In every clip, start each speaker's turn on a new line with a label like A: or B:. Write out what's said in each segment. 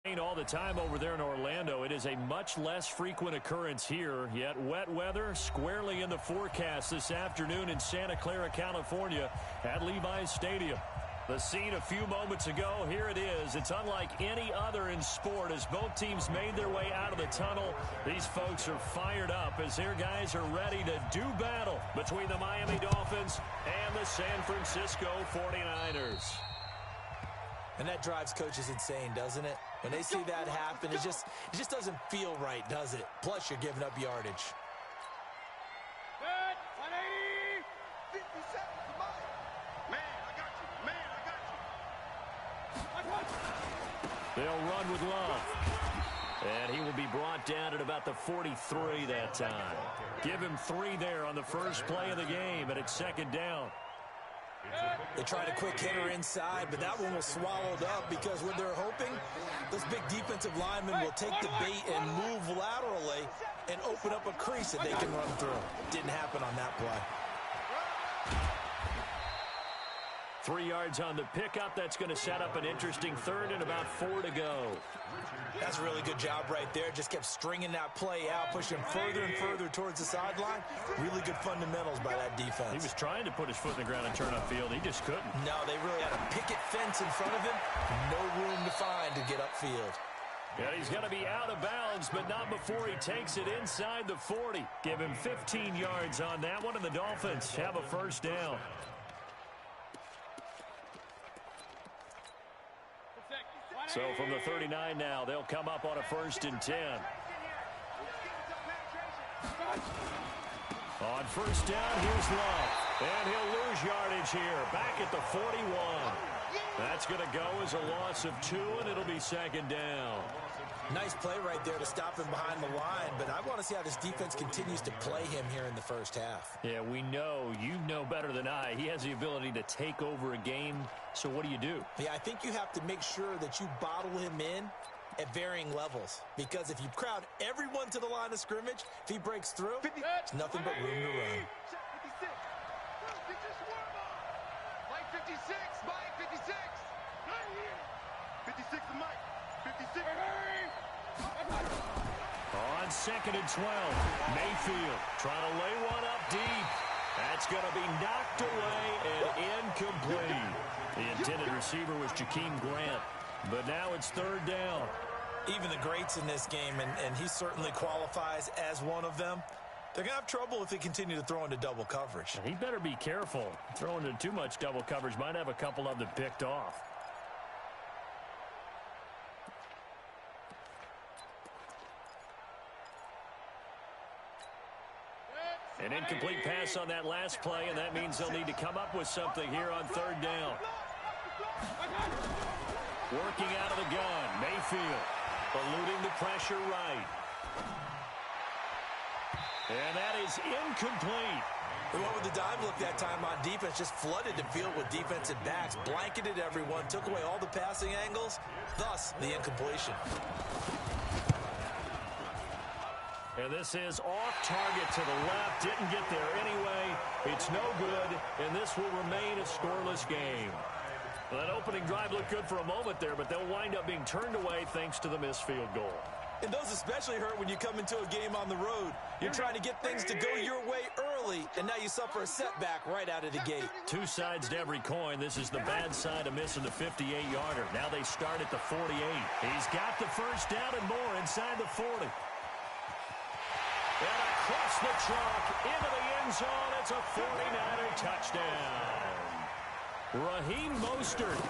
A: All the time over there in Orlando. It is a much less frequent occurrence here, yet wet weather squarely in the forecast this afternoon in Santa Clara, California at Levi's Stadium. The scene a few moments ago, here it is. It's unlike any other in sport as both teams made their way out of the tunnel. These folks are fired up as their guys are ready to do battle between the Miami Dolphins and the San Francisco 49ers.
B: And that drives coaches insane, doesn't it? When they see that happen, it just doesn't feel right, does it? Plus, you're giving up yardage.
C: Good. 180. 50 seconds. Man, I got you.
A: They'll run with Love. And he will be brought down at about the 43 that time. Give him 3 there on the first play of the game, and it's second down.
B: They tried a quick hitter inside, but that one was swallowed up because what they're hoping, those big defensive linemen will take the bait and move laterally and open up a crease that they can run through. Didn't happen on that play.
A: 3 yards on the pickup. That's going to set up an interesting third and about 4 to go.
B: That's a really good job right there. Just kept stringing that play out, pushing further and further towards the sideline. Really good fundamentals by that defense.
A: He was trying to put his foot in the ground and turn upfield. He just couldn't.
B: No, they really had a picket fence in front of him. No room to find to get upfield.
A: Yeah, he's going to be out of bounds, but not before he takes it inside the 40. Give him 15 yards on that one, and the Dolphins have a first down. So from the 39 now, they'll come up on a 1st and 10. On first down, here's Love. And he'll lose yardage here. Back at the 41. That's going to go as a loss of 2, and it'll be second down.
B: Nice play right there to stop him behind the line, but I want to see how this defense continues to play him here in the first half.
A: Yeah, we know. You know better than I. He has the ability to take over a game, so what do you do?
B: Yeah, I think you have to make sure that you bottle him in at varying levels, because if you crowd everyone to the line of scrimmage, if he breaks through, there's nothing but room to run.
C: 56, Mike, 56. Right here. 56 to Mike. 56.
A: On 2nd and 12, Mayfield trying to lay one up deep. That's going to be knocked away and incomplete. The intended receiver was Jakeem Grant, but now it's 3rd down.
B: Even the greats in this game, and he certainly qualifies as one of them, they're going to have trouble if they continue to throw into double coverage.
A: He better be careful. Throwing into too much double coverage might have a couple of them picked off. An incomplete pass on that last play, and that means they'll need to come up with something here on 3rd down. Working out of the gun, Mayfield eluding the pressure right. And that is incomplete.
B: They went with the dive look that time on defense, just flooded the field with defensive backs, blanketed everyone, took away all the passing angles, thus the incompletion.
A: And this is off target to the left. Didn't get there anyway. It's no good, and this will remain a scoreless game. Well, that opening drive looked good for a moment there, but they'll wind up being turned away thanks to the missed field goal.
B: And those especially hurt when you come into a game on the road. You're trying to get things to go your way early, and now you suffer a setback right out of the gate.
A: 2 sides to every coin. This is the bad side of missing the 58-yarder. Now they start at the 48. He's got the first down and more inside the 40. And across the chalk, into the end zone, it's a 49er touchdown. Raheem Mostert,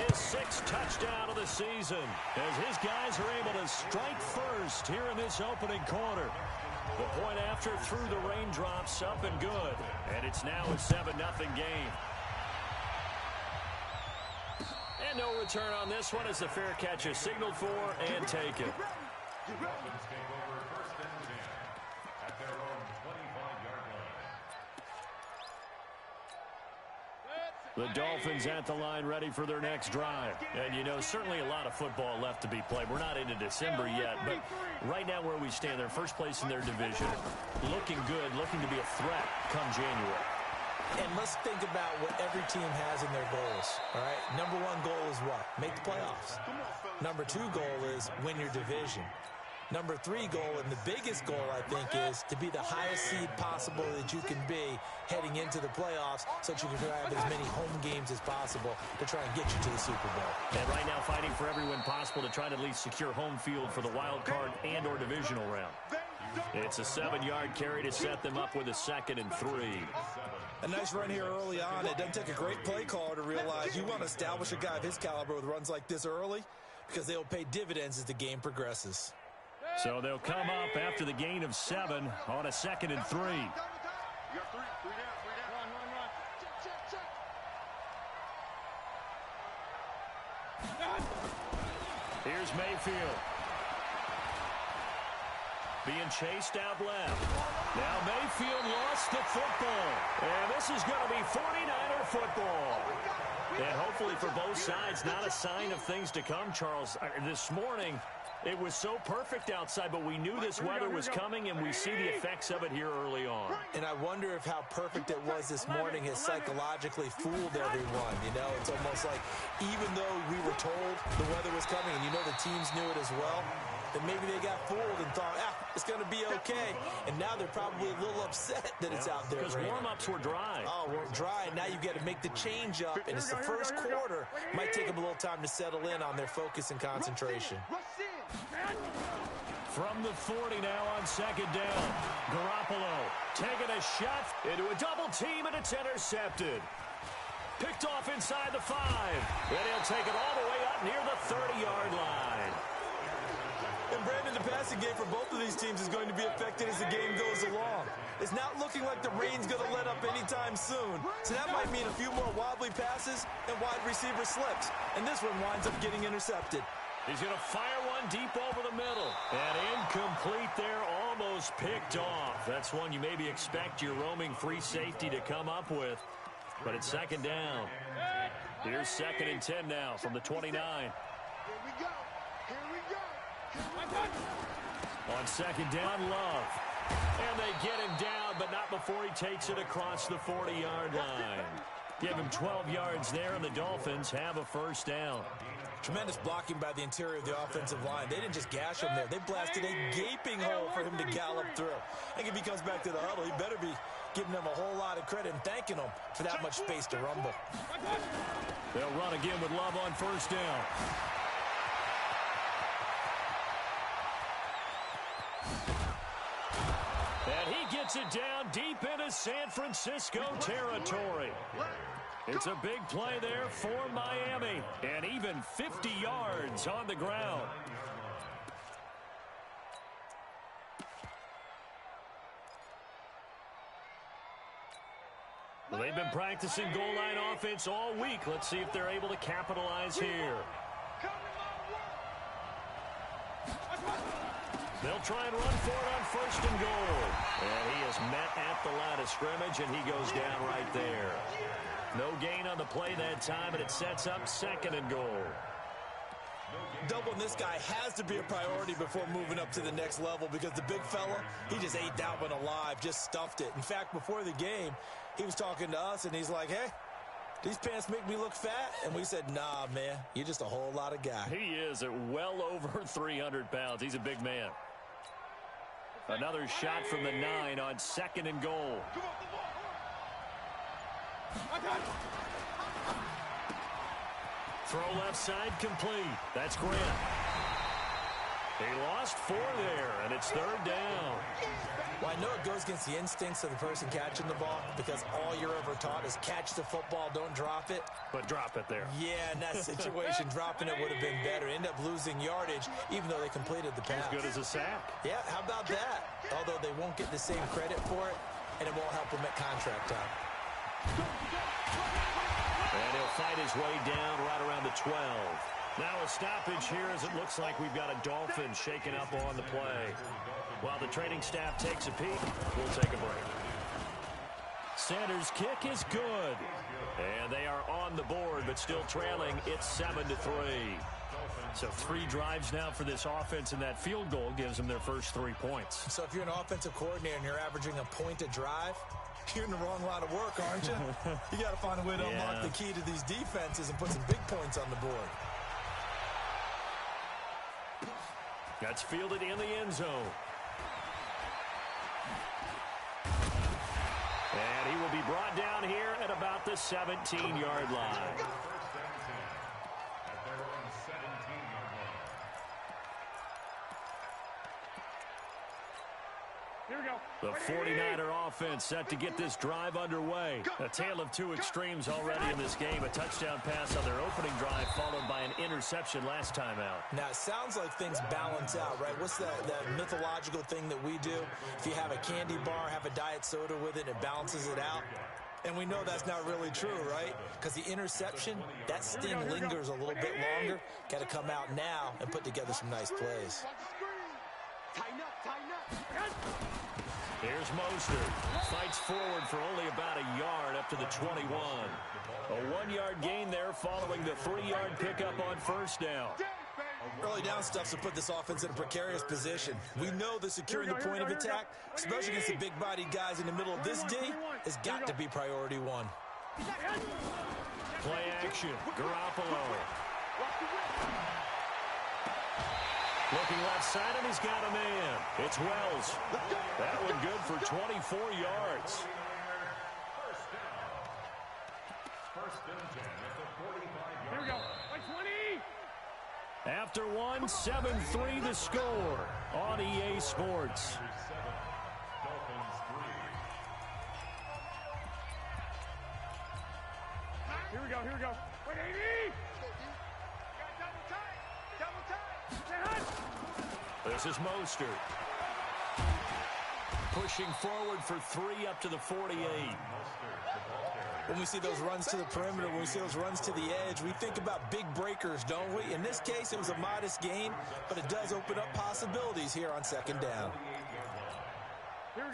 A: his 6th touchdown of the season, as his guys are able to strike first here in this opening quarter. The point after through the raindrops, up and good. And it's now a 7-0 game. And no return on this one as the fair catch is signaled for and taken. The Dolphins at the line ready for their next drive. And, you know, certainly a lot of football left to be played. We're not into December yet, but right now where we stand, they're first place in their division. Looking good, looking to be a threat come January.
B: And let's think about what every team has in their goals, all right? Number one goal is what? Make the playoffs. Number two goal is win your division. Number three goal, and the biggest goal, I think, is to be the highest seed possible that you can be heading into the playoffs so that you can have as many home games as possible to try and get you to the Super Bowl.
A: And right now fighting for every win possible to try to at least secure home field for the wild card and or divisional round. It's a 7-yard carry to set them up with a 2nd and 3.
B: A nice run here early on. It doesn't take a great play caller to realize you want to establish a guy of his caliber with runs like this early because they'll pay dividends as the game progresses.
A: So they'll come up after the gain of 7 on a 2nd and 3.
C: You got three. Three down. Run. Check.
A: Here's Mayfield. Being chased out left. Now Mayfield lost the football. And this is going to be 49er football. And hopefully for both sides, not a sign of things to come, Charles. This morning, it was so perfect outside, but we knew this weather was coming, and we see the effects of it here early on.
B: And I wonder if how perfect it was this morning has psychologically fooled everyone. You know, it's almost like even though we were told the weather was coming, and you know the teams knew it as well, that maybe they got fooled and thought, it's going to be okay. And now they're probably a little upset that it's out there.
A: Because warm-ups were dry.
B: Oh, we're dry. Now you got to make the change up, and it's the first quarter. Might take them a little time to settle in on their focus and concentration.
A: From the 40 now on 2nd down. Garoppolo taking a shot into a double team, and it's intercepted. Picked off inside the 5. Then he'll take it all the way up near the 30-yard line.
B: And Brandon, the passing game for both of these teams is going to be affected as the game goes along. It's not looking like the rain's going to let up anytime soon. So that might mean a few more wobbly passes and wide receiver slips. And this one winds up getting intercepted.
A: He's going to fire one deep over the middle. And incomplete there, almost picked off. That's one you maybe expect your roaming free safety to come up with. But it's 2nd down. Here's 2nd and 10 now from the 29.
C: Here we go.
A: On 2nd down, Love. And they get him down, but not before he takes it across the 40-yard line. Give him 12 yards there, and the Dolphins have a 1st down.
B: Tremendous blocking by the interior of the offensive line. They didn't just gash him there. They blasted a gaping hole for him to gallop through. I think if he comes back to the huddle, he better be giving them a whole lot of credit and thanking them for that much space to rumble.
A: They'll run again with Love on 1st down. And he gets it down deep into San Francisco territory. It's a big play there for Miami. And even 50 yards on the ground. Well, they've been practicing goal line offense all week. Let's see if they're able to capitalize here. They'll try and run for it on 1st and goal. And he is met at the line of scrimmage, and he goes down right there. No gain on the play that time, and it sets up 2nd and goal.
B: Doubling this guy has to be a priority before moving up to the next level because the big fella, he just ate that one alive, just stuffed it. In fact, before the game, he was talking to us, and he's like, hey, these pants make me look fat? And we said, nah, man, you're just a whole lot of guy.
A: He is at well over 300 pounds. He's a big man. Another shot from the 9 on 2nd and goal. Throw left side complete. That's Grant. He lost 4 there, and it's 3rd down.
B: Well, I know it goes against the instincts of the person catching the ball because all you're ever taught is catch the football, don't drop it.
A: But drop it there.
B: Yeah, in that situation, dropping it would have been better. End up losing yardage, even though they completed the pass.
A: As good as a sack.
B: Yeah, how about that? Although they won't get the same credit for it, and it won't help them at contract time.
A: And he'll fight his way down right around the 12. Now a stoppage here as it looks like we've got a Dolphin shaking up on the play. While the training staff takes a peek, we'll take a break. Sanders' kick is good. And they are on the board, but still trailing. It's 7-3. So 3 drives now for this offense, and that field goal gives them their first 3 points.
B: So if you're an offensive coordinator and you're averaging a point a drive, You're in the wrong line of work, aren't you? You got to find a way to unlock the key to these defenses and put some big points on the board.
A: That's fielded in the end zone. And he will be brought down here at about the 17-yard line.
C: Here we go.
A: The 49er offense set to get this drive underway. A tale of two extremes already in this game. A touchdown pass on their opening drive followed by an interception last time out.
B: Now, it sounds like things balance out, right? What's that mythological thing that we do? If you have a candy bar, have a diet soda with it, it balances it out. And we know that's not really true, right? Because the interception, that sting lingers a little bit longer. Got to come out now and put together some nice plays.
C: Tighten up, tighten up.
A: Here's Mostert. Fights forward for only about a yard up to the 21. A 1-yard gain there following the 3-yard pickup on first down.
B: Early down stuff to put this offense in a precarious position. We know that securing the point of attack, especially against the big-bodied guys in the middle of this D, has got to be priority one.
A: Play action. Garoppolo. Looking left side, and he's got a man. It's Wells. That one good for 24 yards.
C: Here we go. Like 20.
A: After one, 7-3 the score on EA Sports.
C: Here we go, here we go. Wait, 80. Double tight.
A: This is Mostert. Pushing forward for 3 up to the 48.
B: When we see those runs to the perimeter, when we see those runs to the edge, we think about big breakers, don't we? In this case, it was a modest gain, but it does open up possibilities here on second down.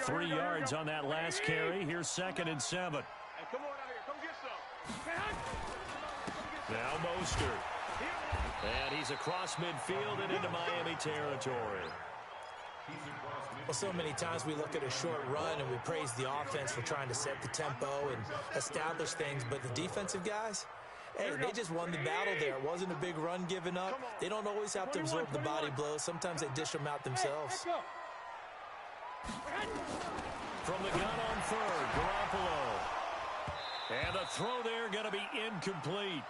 A: 3 yards on that last carry. Here's 2nd and 7.
C: Hey, come on out here. Come get some.
A: Now Mostert. And he's across midfield and into Miami territory.
B: Well, so many times we look at a short run and we praise the offense for trying to set the tempo and establish things, but the defensive guys, hey, they just won the battle there. It wasn't a big run given up. They don't always have to absorb the body blows. Sometimes they dish them out themselves.
A: From the gun on third, Garoppolo. And the throw there going to be incomplete.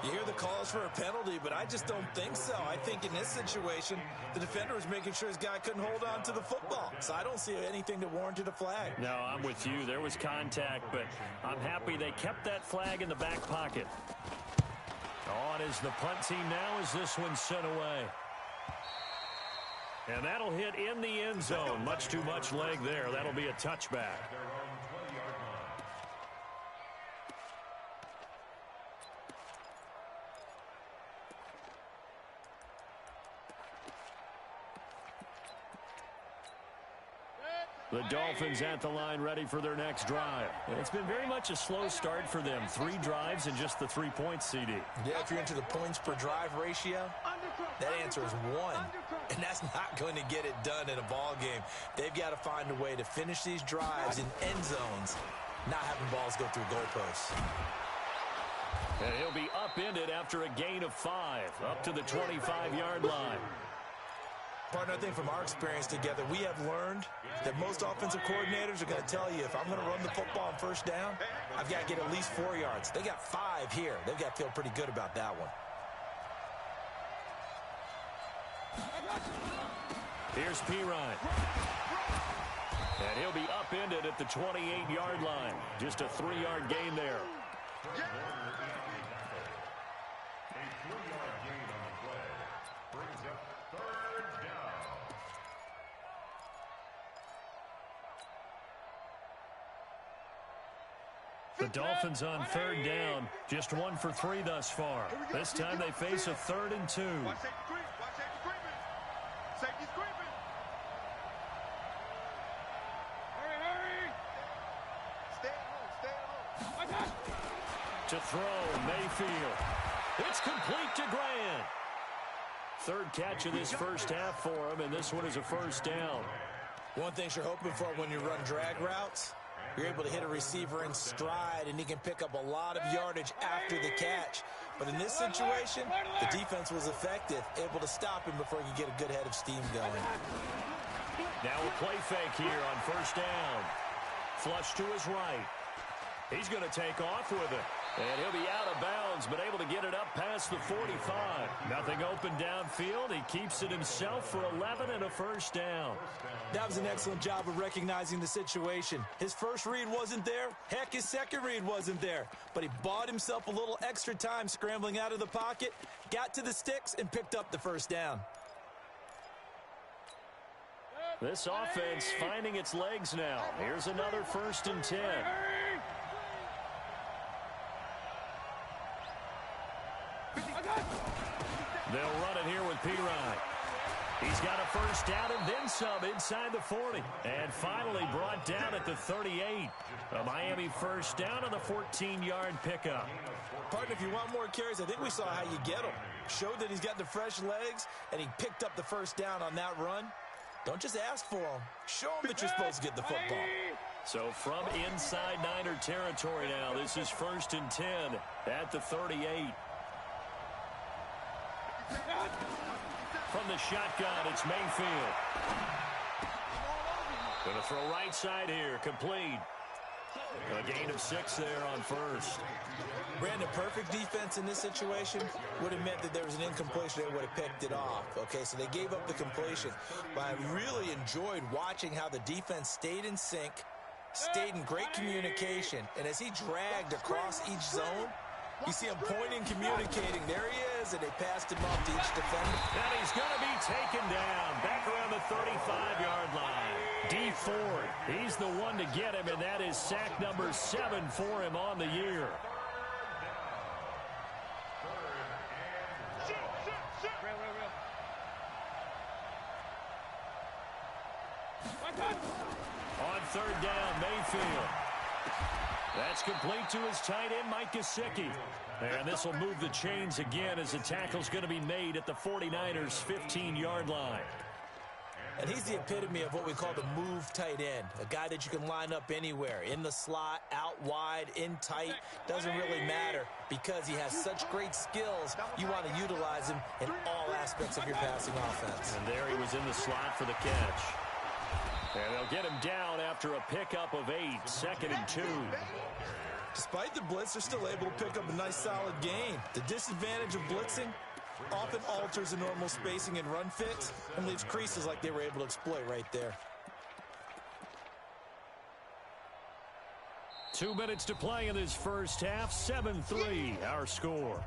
B: You hear the calls for a penalty, but I just don't think so. I think in this situation, the defender was making sure his guy couldn't hold on to the football. So I don't see anything that warranted a flag.
A: No, I'm with you. There was contact, but I'm happy they kept that flag in the back pocket. On is the punt team now as this one's sent away. And that'll hit in the end zone. Much too much leg there. That'll be a touchback. The Dolphins at the line ready for their next drive. It's been very much a slow start for them. 3 drives and just the 3 points, CD.
B: Yeah, if you're into the points per drive ratio, that answer is 1. And that's not going to get it done in a ball game. They've got to find a way to finish these drives in end zones, not having balls go through goalposts.
A: And he'll be upended after a gain of 5, up to the 25-yard line.
B: Partner, I think from our experience together, we have learned that most offensive coordinators are going to tell you, if I'm going to run the football on first down, I've got to get at least 4 yards. They got 5 here. They've got to feel pretty good about that one.
A: Here's Pirine. And he'll be upended at the 28-yard line. Just a 3-yard gain there. The Dolphins on third down, just 1 for 3 thus far. This time they face a 3rd and 2.
C: Watch safety creep. Watch safety creeping. Safety's creeping. Hurry, hurry. Stay at home. Stay at home.
A: To throw, Mayfield. It's complete to Grant. 3rd catch of this first half for him, and this one is a first down.
B: One thing you're hoping for when you run drag routes, You're able to hit a receiver in stride, and he can pick up a lot of yardage after the catch. But in this situation, the defense was effective, able to stop him before he could get a good head of steam going.
A: Now a play fake here on first down. Flush to his right. He's going to take off with it. And he'll be out of bounds, but able to get it up past the 45. Nothing open downfield. He keeps it himself for 11 and a first down.
B: That was an excellent job of recognizing the situation. His first read wasn't there. Heck, his second read wasn't there. But he bought himself a little extra time scrambling out of the pocket, got to the sticks, and picked up the first down.
A: This offense finding its legs now. Here's another 1st and 10. They'll run it here with Pirine. He's got a first down and then some inside the 40. And finally brought down at the 38. A Miami first down on the 14-yard pickup.
B: Partner, if you want more carries, I think we saw how you get them. Showed that he's got the fresh legs, and he picked up the first down on that run. Don't just ask for them. Show them that you're supposed to get the football.
A: So from inside Niner territory now, this is 1st and 10 at the 38. From the shotgun, it's Mayfield. Going to throw right side here, complete. A gain of 6 there on first.
B: Brandon, perfect defense in this situation would have meant that there was an incompletion. They would have picked it off. Okay, so they gave up the completion. But I really enjoyed watching how the defense stayed in sync, stayed in great communication. And as he dragged across each zone, you see him pointing, communicating. There he is, and they passed him off to each defender.
A: And he's going to be taken down back around the 35-yard line. Dee Ford, he's the one to get him, and that is sack number 7 for him on the year. On 3rd down, Mayfield. That's complete to his tight end, Mike Gesicki. And this will move the chains again as the tackle's going to be made at the 49ers' 15-yard line.
B: And he's the epitome of what we call the move tight end, a guy that you can line up anywhere, in the slot, out wide, in tight, doesn't really matter because he has such great skills. You want to utilize him in all aspects of your passing offense.
A: And there he was in the slot for the catch. And they'll get him down after a pickup of 8, 2nd and 2.
B: Despite the blitz, they're still able to pick up a nice solid gain. The disadvantage of blitzing often alters the normal spacing and run fits and leaves creases like they were able to exploit right there.
A: 2 minutes to play in this first half. 7-3 our score.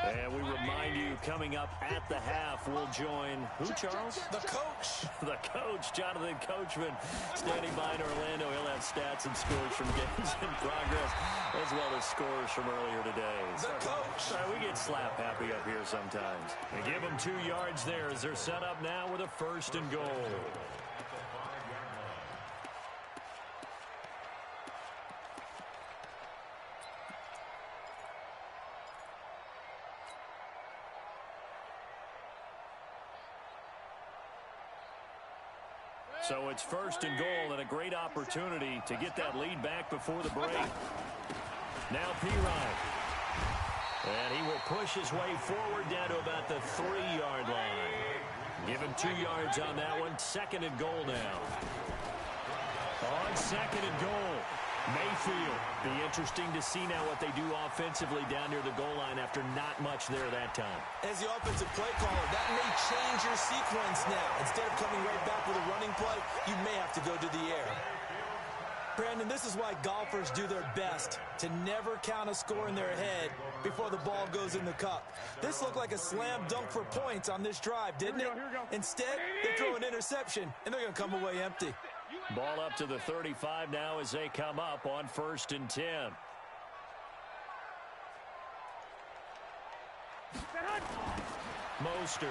A: And we remind you, coming up at the half, we'll join who, Charles?
B: The coach.
A: The coach, Jonathan Coachman, standing by in Orlando. He'll have stats and scores from games in progress, as well as scores from earlier today.
B: The coach.
A: We get slap happy up here sometimes. They give them 2 yards there as they're set up now with a 1st and goal. So it's 1st and goal and a great opportunity to get that lead back before the break. Now Pirine. And he will push his way forward down to about the 3-yard line. Give him 2 yards on that one. 2nd and goal now. On 2nd and goal, Mayfield. Be interesting to see now what they do offensively down near the goal line after not much there that time.
B: As the offensive play caller, that may change your sequence now. Instead of coming right back with a running play, you may have to go to the air. Brandon, this is why golfers do their best to never count a score in their head before the ball goes in the cup. This looked like a slam dunk for points on this drive, didn't it? Instead, they throw an interception, and they're going to come away empty.
A: Ball up to the 35 now as they come up on 1st and 10.
C: Mostert.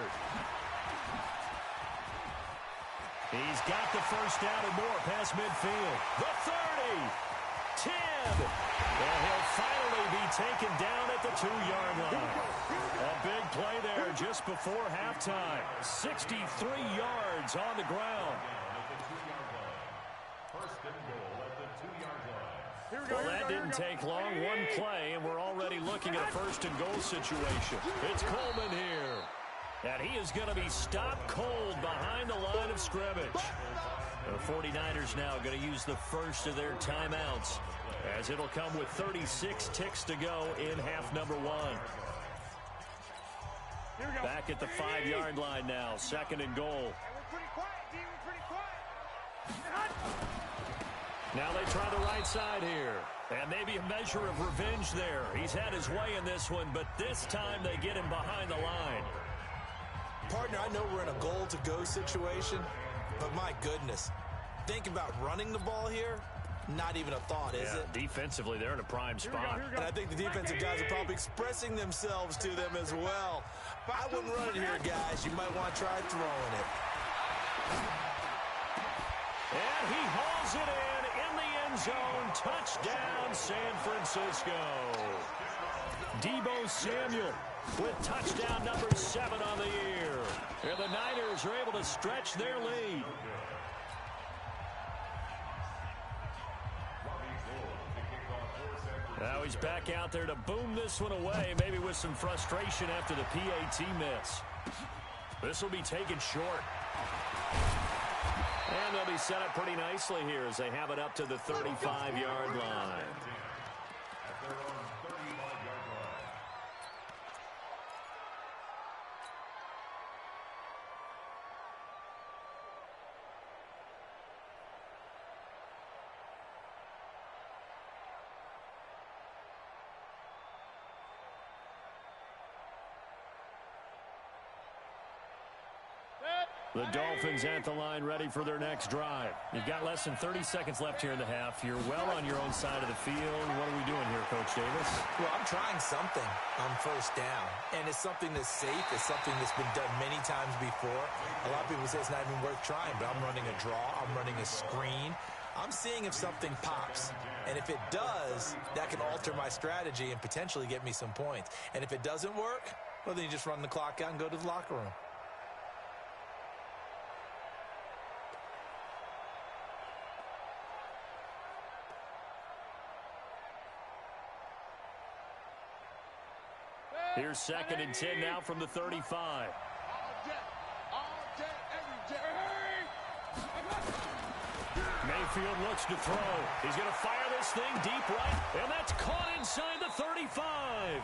A: He's got the first down and more past midfield. The 30. 10. And he'll finally be taken down at the 2-yard line. A big play there just before halftime. 63 yards on the ground. Well, that didn't take long. One play, and we're already looking at a first-and-goal situation. It's Coleman here. And he is going to be stopped cold behind the line of scrimmage. The 49ers now going to use the first of their timeouts, as it'll come with 36 ticks to go in half number one. Back at the 5-yard line now, second and goal. Now they try the right side here. And maybe a measure of revenge there. He's had his way in this one, but this time they get him behind the line.
B: Partner, I know we're in a goal-to-go situation, but my goodness, think about running the ball here. Not even a thought, is it?
A: Defensively, they're in a prime spot.
B: And I think the defensive guys are probably expressing themselves to them as well. I wouldn't run it here, guys. You might want to try throwing it.
A: And he hauls it in the end zone. Touchdown, San Francisco. Deebo Samuel with touchdown number 7 on the year. And the Niners are able to stretch their lead. Now he's back out there to boom this one away, maybe with some frustration after the PAT miss. This will be taken short. And they'll be set up pretty nicely here as they have it up to the 35-yard line. The Dolphins at the line ready for their next drive. You've got less than 30 seconds left here in the half. You're well on your own side of the field. What are we doing here, Coach Davis?
B: Well, I'm trying something on first down, and it's something that's safe. It's something that's been done many times before. A lot of people say it's not even worth trying, but I'm running a draw. I'm running a screen. I'm seeing if something pops. And if it does, that can alter my strategy and potentially get me some points. And if it doesn't work, well, then you just run the clock out and go to the locker room.
A: Here's second and 10 now from the 35. Mayfield looks to throw. He's going to fire this thing deep right, and that's caught inside the 35.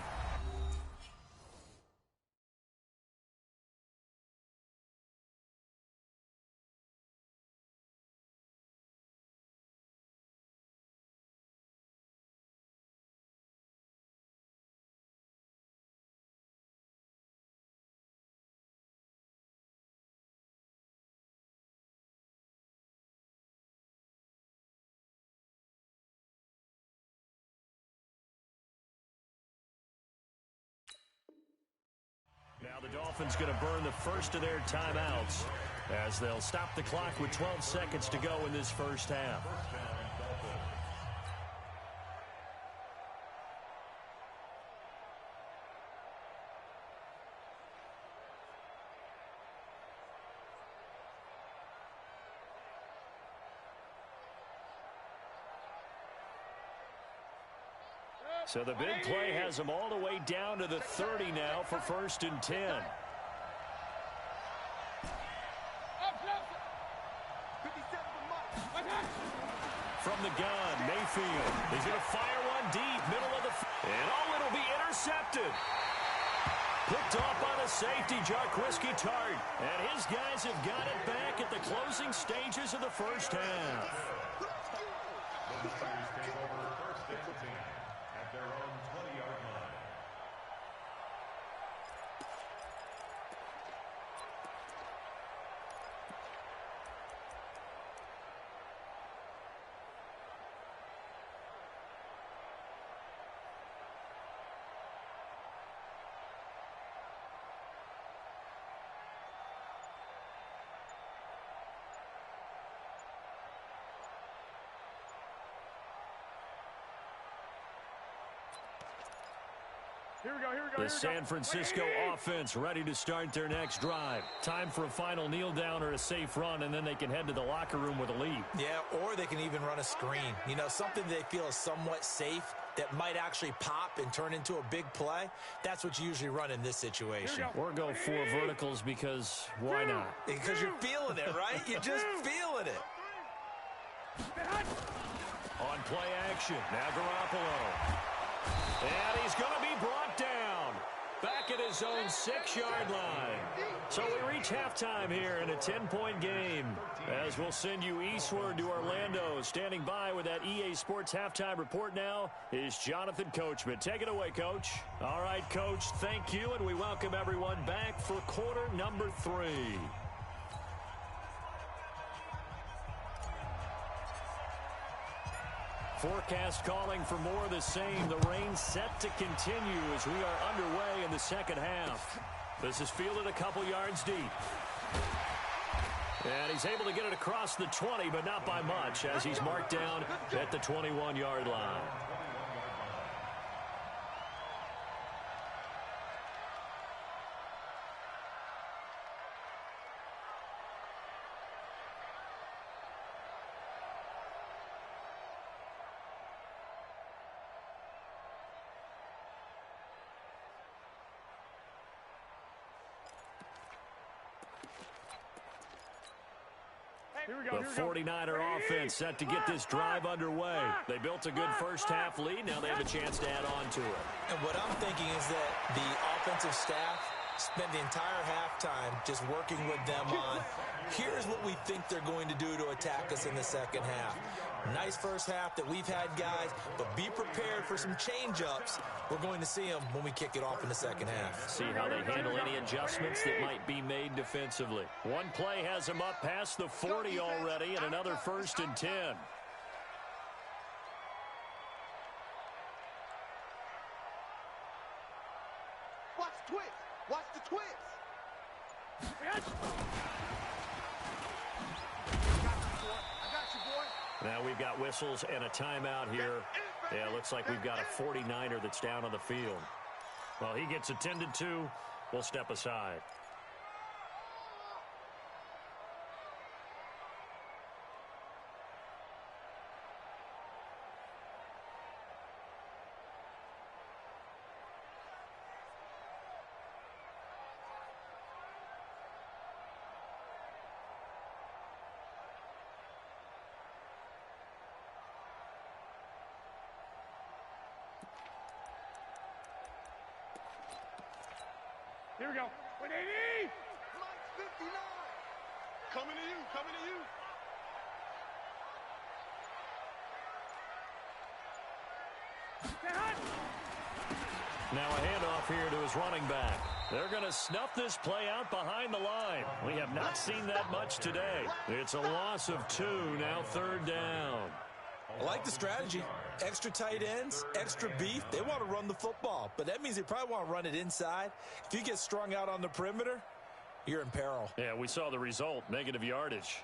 A: Now the Dolphins going to burn the first of their timeouts as they'll stop the clock with 12 seconds to go in this first half. So the big play has them all the way down to the 30 now for first and 10. From the gun, Mayfield. He's going to fire one deep, middle of the and it'll be intercepted. Picked off by the safety, Jarquiski Tart. And his guys have got it back at the closing stages of the first half. The San Francisco offense ready to start their next drive. Time for a final kneel down or a safe run, and then they can head to the locker room with a lead.
B: Yeah, or they can even run a screen. You know, something they feel is somewhat safe that might actually pop and turn into a big play. That's what you usually run in this situation.
A: Or go 4 verticals because why not?
B: Because you're feeling it, right? You're just feeling it.
A: On play action, now Garoppolo. And he's going to be brought down. Back at his own 6-yard line. So we reach halftime here in a 10-point game. As we'll send you eastward to Orlando. Standing by with that EA Sports halftime report now is Jonathan Coachman. Take it away, Coach. All right, Coach, thank you, and we welcome everyone back for quarter number 3. Forecast calling for more of the same. The rain set to continue as we are underway in the second half. This is fielded a couple yards deep. And he's able to get it across the 20, but not by much, as he's marked down at the 21-yard line. The 49er offense set to get this drive underway. They built a good first-half lead. Now they have a chance to add on to it.
B: And what I'm thinking is that the offensive staff spent the entire halftime just working with them on, here's what we think they're going to do to attack us in the second half. Nice first half that we've had, guys, but be prepared for some change-ups. We're going to see them when we kick it off in the second half.
A: See how they handle any adjustments that might be made defensively. One play has them up past the 40 already, and another 1st and 10.
C: Watch the twist. Watch the twist. I got you, boy.
A: Now we've got whistles and a timeout here. Yeah, looks like we've got a 49er that's down on the field. Well, he gets attended to. We'll step aside.
D: Here we go. 180!
C: Mike 59. Coming to you. Coming to you.
A: Now a handoff here to his running back. They're going to snuff this play out behind the line. We have not seen that much today. It's a loss of 2, now 3rd down.
B: I like the strategy. Extra tight ends, extra beef. They want to run the football, but that means they probably want to run it inside. If you get strung out on the perimeter, you're in peril.
A: Yeah, we saw the result, negative yardage.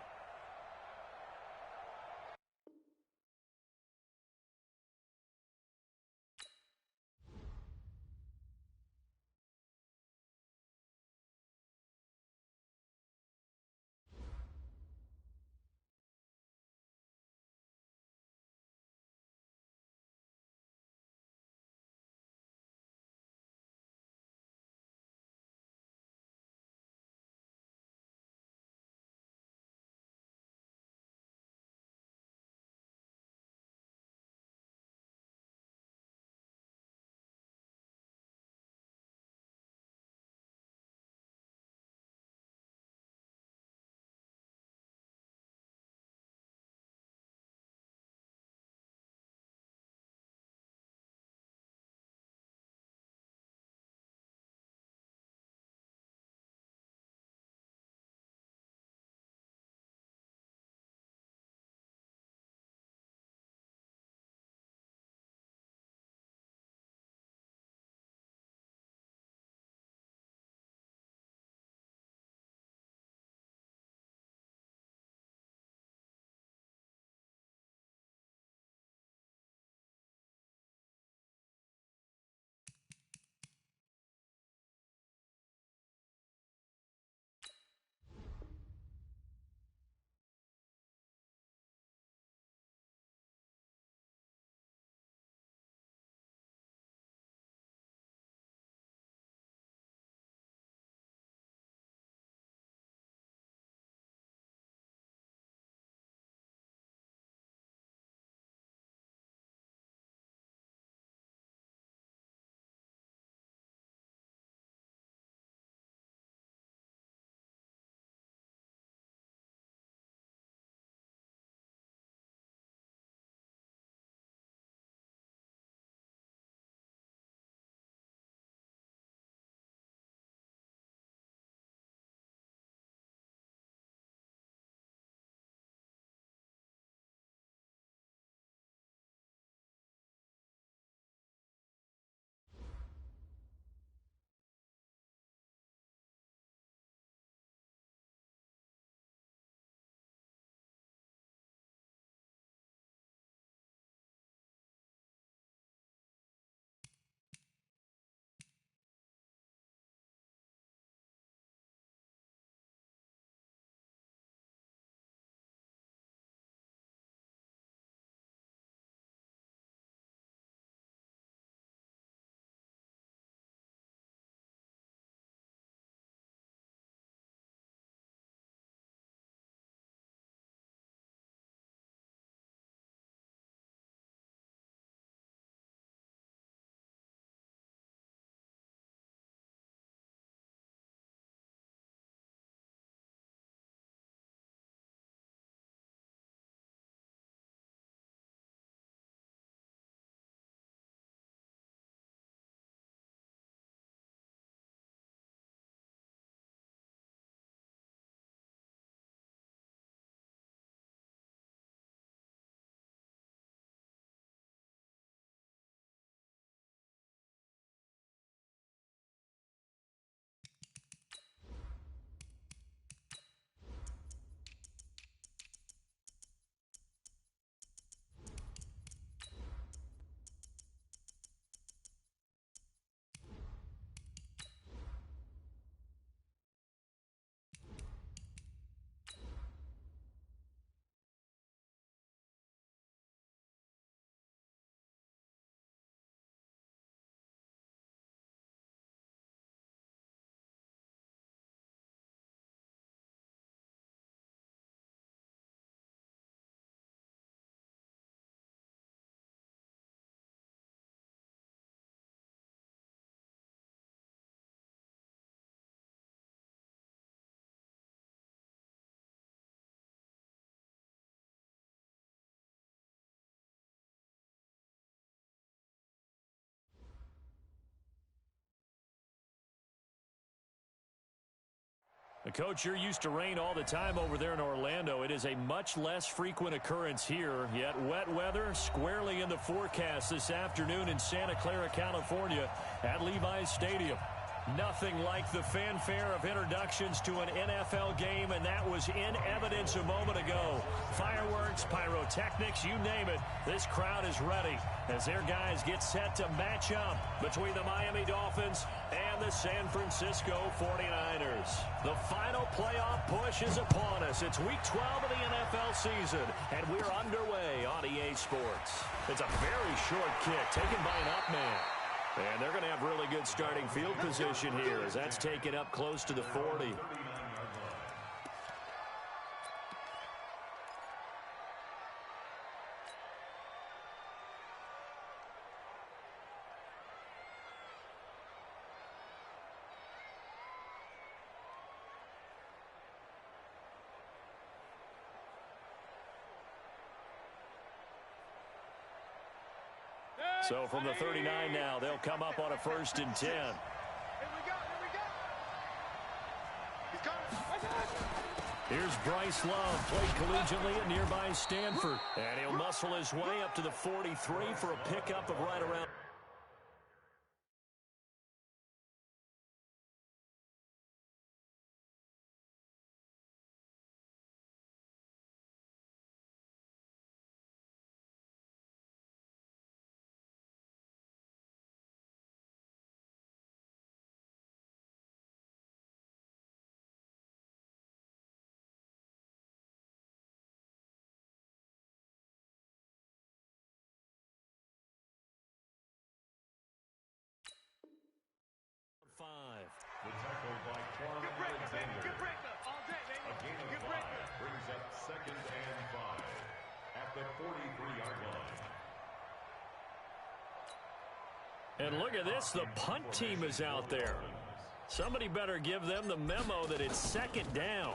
A: Coach, you're used to rain all the time over there in Orlando. It is a much less frequent occurrence here, yet wet weather squarely in the forecast this afternoon in Santa Clara, California at Levi's Stadium. Nothing like the fanfare of introductions to an NFL game, and that was in evidence a moment ago. Fireworks, pyrotechnics, you name it. This crowd is ready as their guys get set to match up between the Miami Dolphins and the San Francisco 49ers. The final playoff push is upon us. It's week 12 of the NFL season, and we're underway on EA Sports. It's a very short kick taken by an up man. And they're going to have really good starting field position here as that's taken up close to the 40. So from the 39 now, they'll come up on a 1st and 10.
C: Here we go. He's coming.
A: Here's Bryce Love, played collegiately at nearby Stanford. And he'll muscle his way up to the 43 for a pickup of right around.
E: The tackle by Quan Alexander.
C: Good breaker. All day, baby.
E: A gain of
C: Good
E: 5
C: breaker.
E: brings up 2nd and 5 at the 43-yard line.
A: And look at this, the punt team is out there. Somebody better give them the memo that it's 2nd down.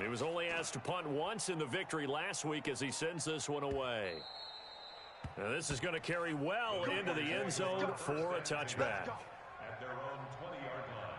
A: He was only asked to punt once in the victory last week as he sends this one away. Now this is going to carry well into the end zone for a touchback.
E: At their own 20-yard line.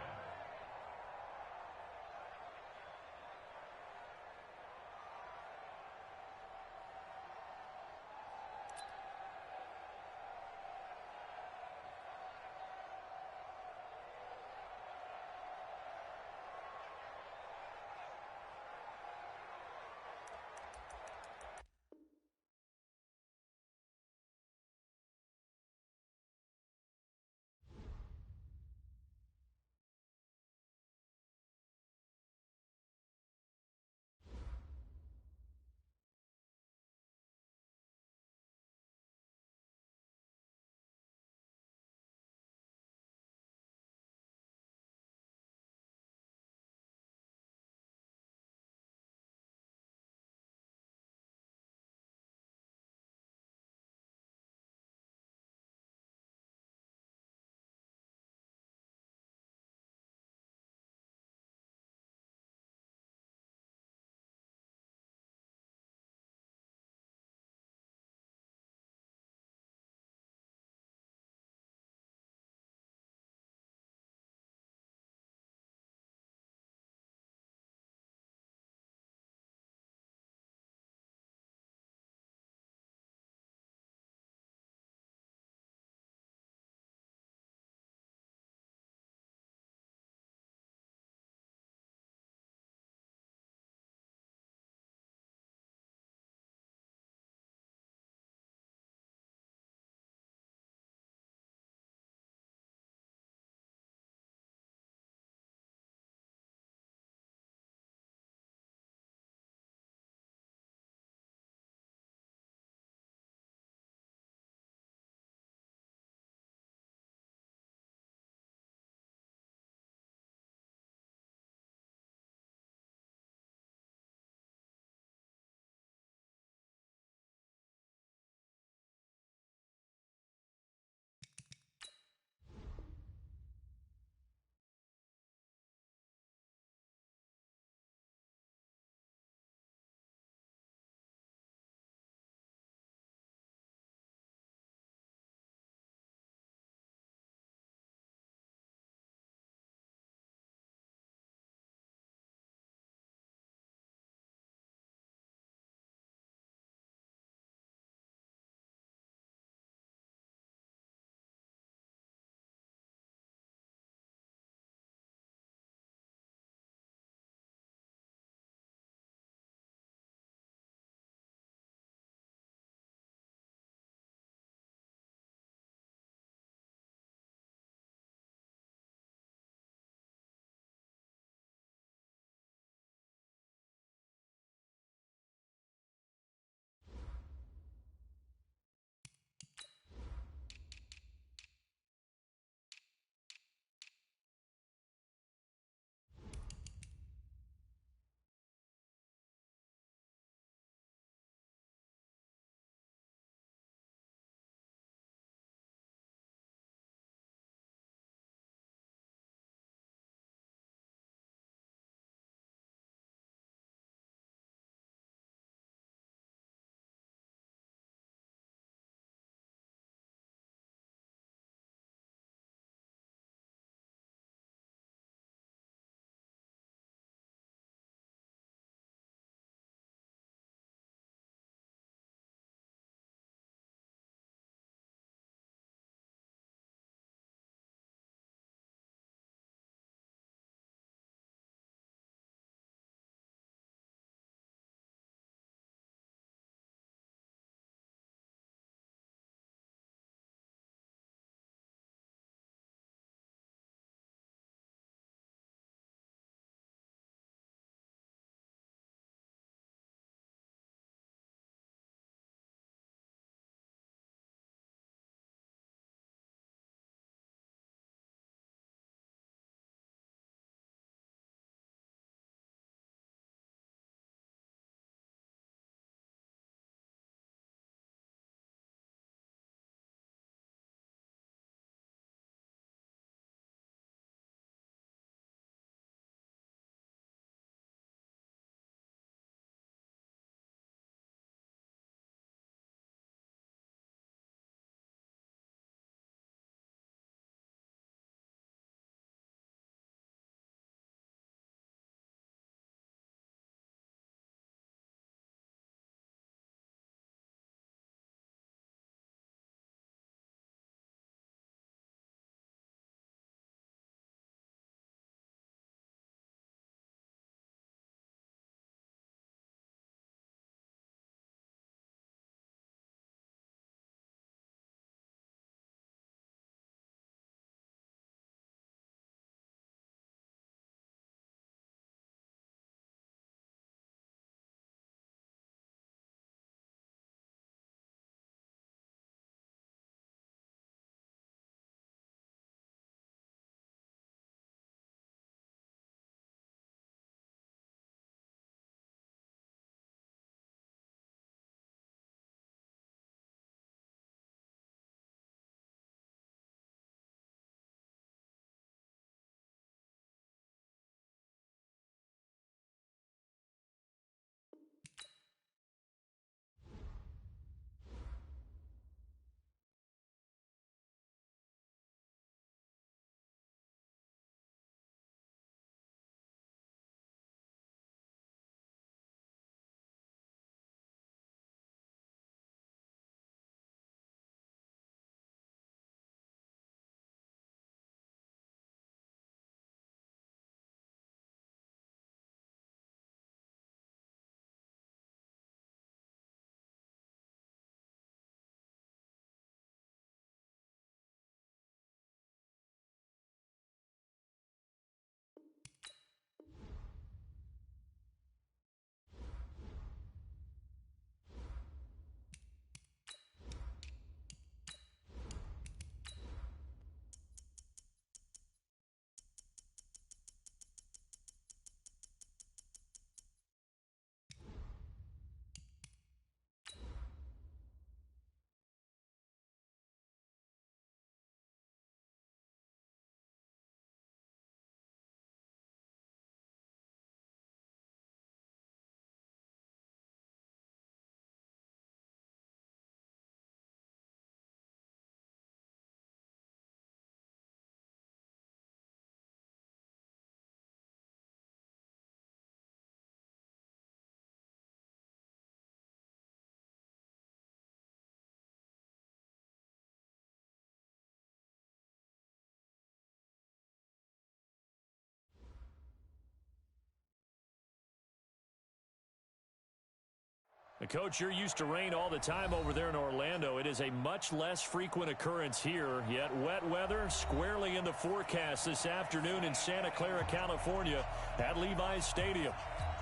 A: Coach, you're used to rain all the time over there in Orlando. It is a much less frequent occurrence here, yet wet weather squarely in the forecast this afternoon in Santa Clara, California at Levi's Stadium.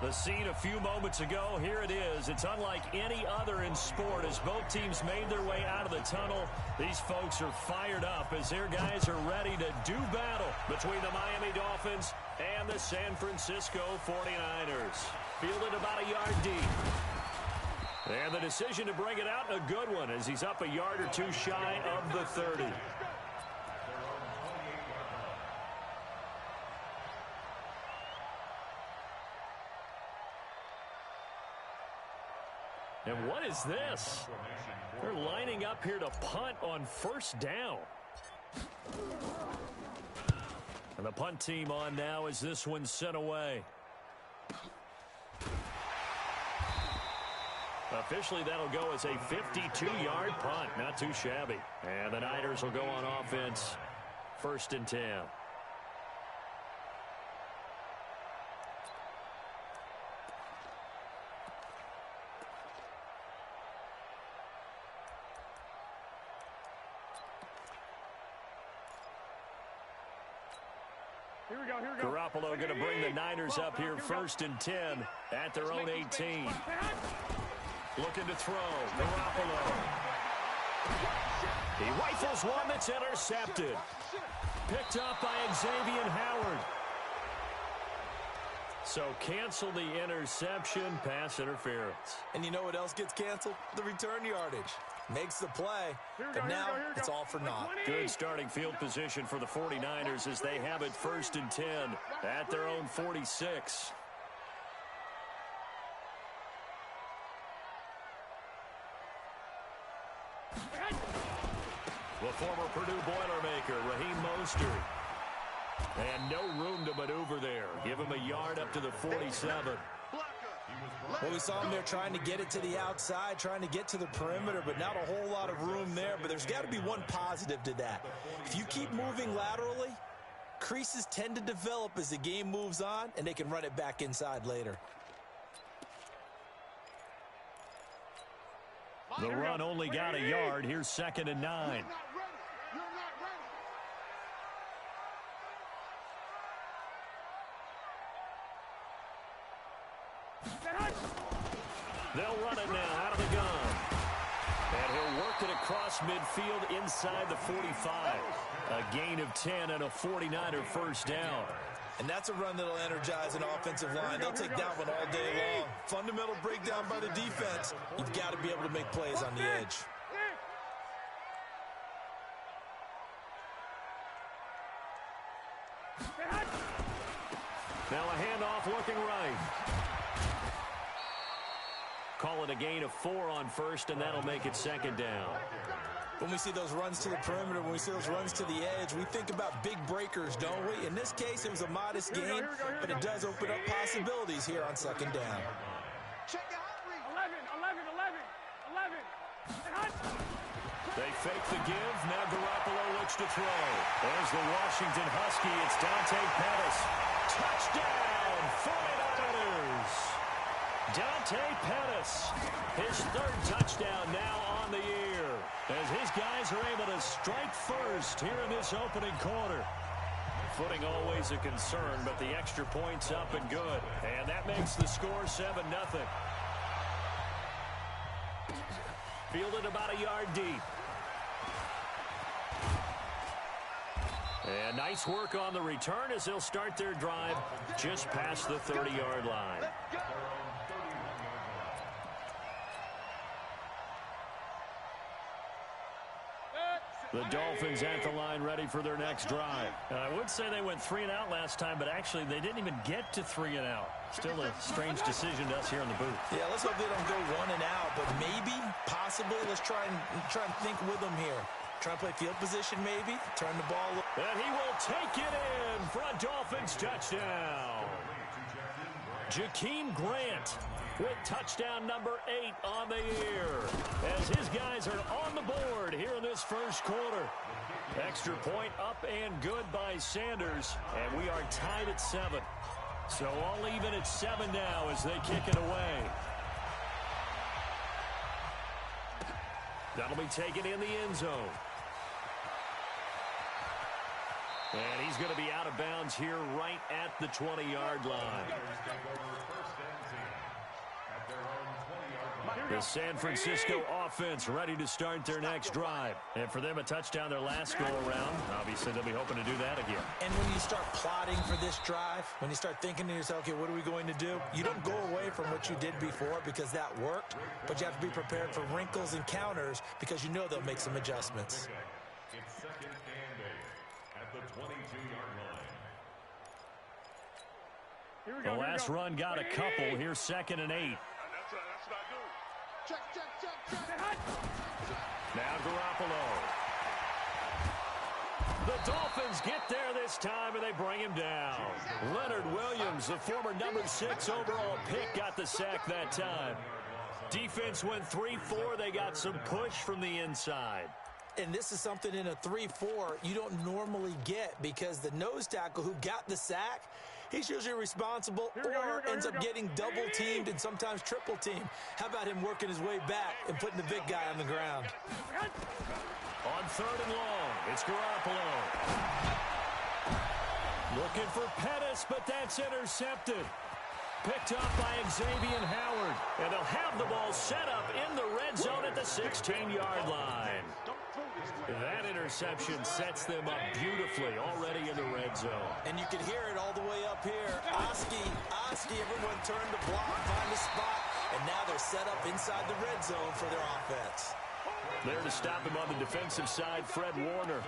A: The scene a few moments ago, here it is. It's unlike any other in sport as both teams made their way out of the tunnel. These folks are fired up as their guys are ready to do battle between the Miami Dolphins and the San Francisco 49ers. Fielded about a yard deep. And the decision to bring it out, a good one, as he's up a yard or two shy of the 30. And what is this? They're lining up here to punt on first down. And the punt team on now as this one's sent away. Officially, that'll go as a 52-yard punt. Not too shabby. And the Niners will go on offense. 1st and 10.
D: Here we go.
A: Garoppolo going to bring the Niners up here 1st and 10 at their own 18. Looking to throw. Garoppolo. He rifles one that's intercepted. Picked up by Xavier Howard. So cancel the interception, pass interference.
B: And you know what else gets canceled? The return yardage. Makes the play, but now it's all for naught.
A: Good starting field position for the 49ers as they have it 1st and 10 at their own 46. The former Purdue Boilermaker, Raheem Mostert. And no room to maneuver there. Give him a yard up to the 47.
B: Well, we saw him there trying to get it to the outside, trying to get to the perimeter, but not a whole lot of room there. But there's got to be one positive to that. If you keep moving laterally, creases tend to develop as the game moves on, and they can run it back inside later.
A: The run only got a yard. Here's 2nd and 9. They'll run it now out of the gun. And he'll work it across midfield inside the 45. A gain of 10 and a 49er 1st down.
B: And that's a run that'll energize an offensive line. They'll take that one all day long. Fundamental breakdown by the defense. You've got to be able to make plays on the edge.
A: Now a handoff looking right. Call it a gain of 4 on 1st, and that'll make it 2nd down.
B: When we see those runs to the perimeter, when we see those runs to the edge, we think about big breakers, don't we? In this case, it was a modest gain, but it does open up possibilities here on 2nd down.
D: 11.
A: They fake the give. Now Garoppolo looks to throw. There's the Washington Husky. It's Dante Pettis. Touchdown, 49ers. Dante Pettis, his 3rd touchdown now on the year, as his guys are able to strike first here in this opening quarter. Footing always a concern, but the extra point's up and good. And that makes the score 7-0. Fielded about a yard deep. And nice work on the return as they'll start their drive just past the 30-yard line. The Dolphins at the line ready for their next drive. I would say they went 3 and out last time, but actually they didn't even get to 3 and out. Still a strange decision to us here in the booth.
B: Yeah, let's hope they don't go 1 and out, but maybe, possibly, let's try and think with them here. Try and play field position maybe, turn the ball.
A: And he will take it in for a Dolphins touchdown. Jakeem Grant with touchdown number 8 on the year, as his guys are on the board here in this 1st quarter. Extra point up and good by Sanders, and we are tied at 7. So all even at 7 now as they kick it away. That'll be taken in the end zone. And he's going to be out of bounds here right at the 20-yard line. The San Francisco offense ready to start their next drive. And for them, a touchdown their last go-around. Obviously, they'll be hoping to do that again.
B: And when you start plotting for this drive, when you start thinking to yourself, okay, what are we going to do? You don't go away from what you did before because that worked, but you have to be prepared for wrinkles and counters because you know they'll make some adjustments.
E: It's second and 8 at the 22-yard line.
D: Here we go.
A: The last run got a couple. Here's second and 8.
C: That's what I do. Check.
A: Now Garoppolo. The Dolphins get there this time, and they bring him down. Leonard Williams, the former number 6 overall pick, got the sack that time. Defense went 3-4. They got some push from the inside.
B: And this is something in a 3-4 you don't normally get because the nose tackle who got the sack, he's usually responsible or ends up getting double-teamed and sometimes triple-teamed. How about him working his way back and putting the big guy on the ground?
A: On third and long, it's Garoppolo. Looking for Pettis, but that's intercepted. Picked up by Xavier Howard. And they'll have the ball set up in the red zone at the 16-yard line. That interception sets them up beautifully already in the red zone.
B: And you can hear it all the way up here. Oski, everyone turned to block, find a spot, and now they're set up inside the red zone for their offense.
A: There to stop him on the defensive side, Fred Warner.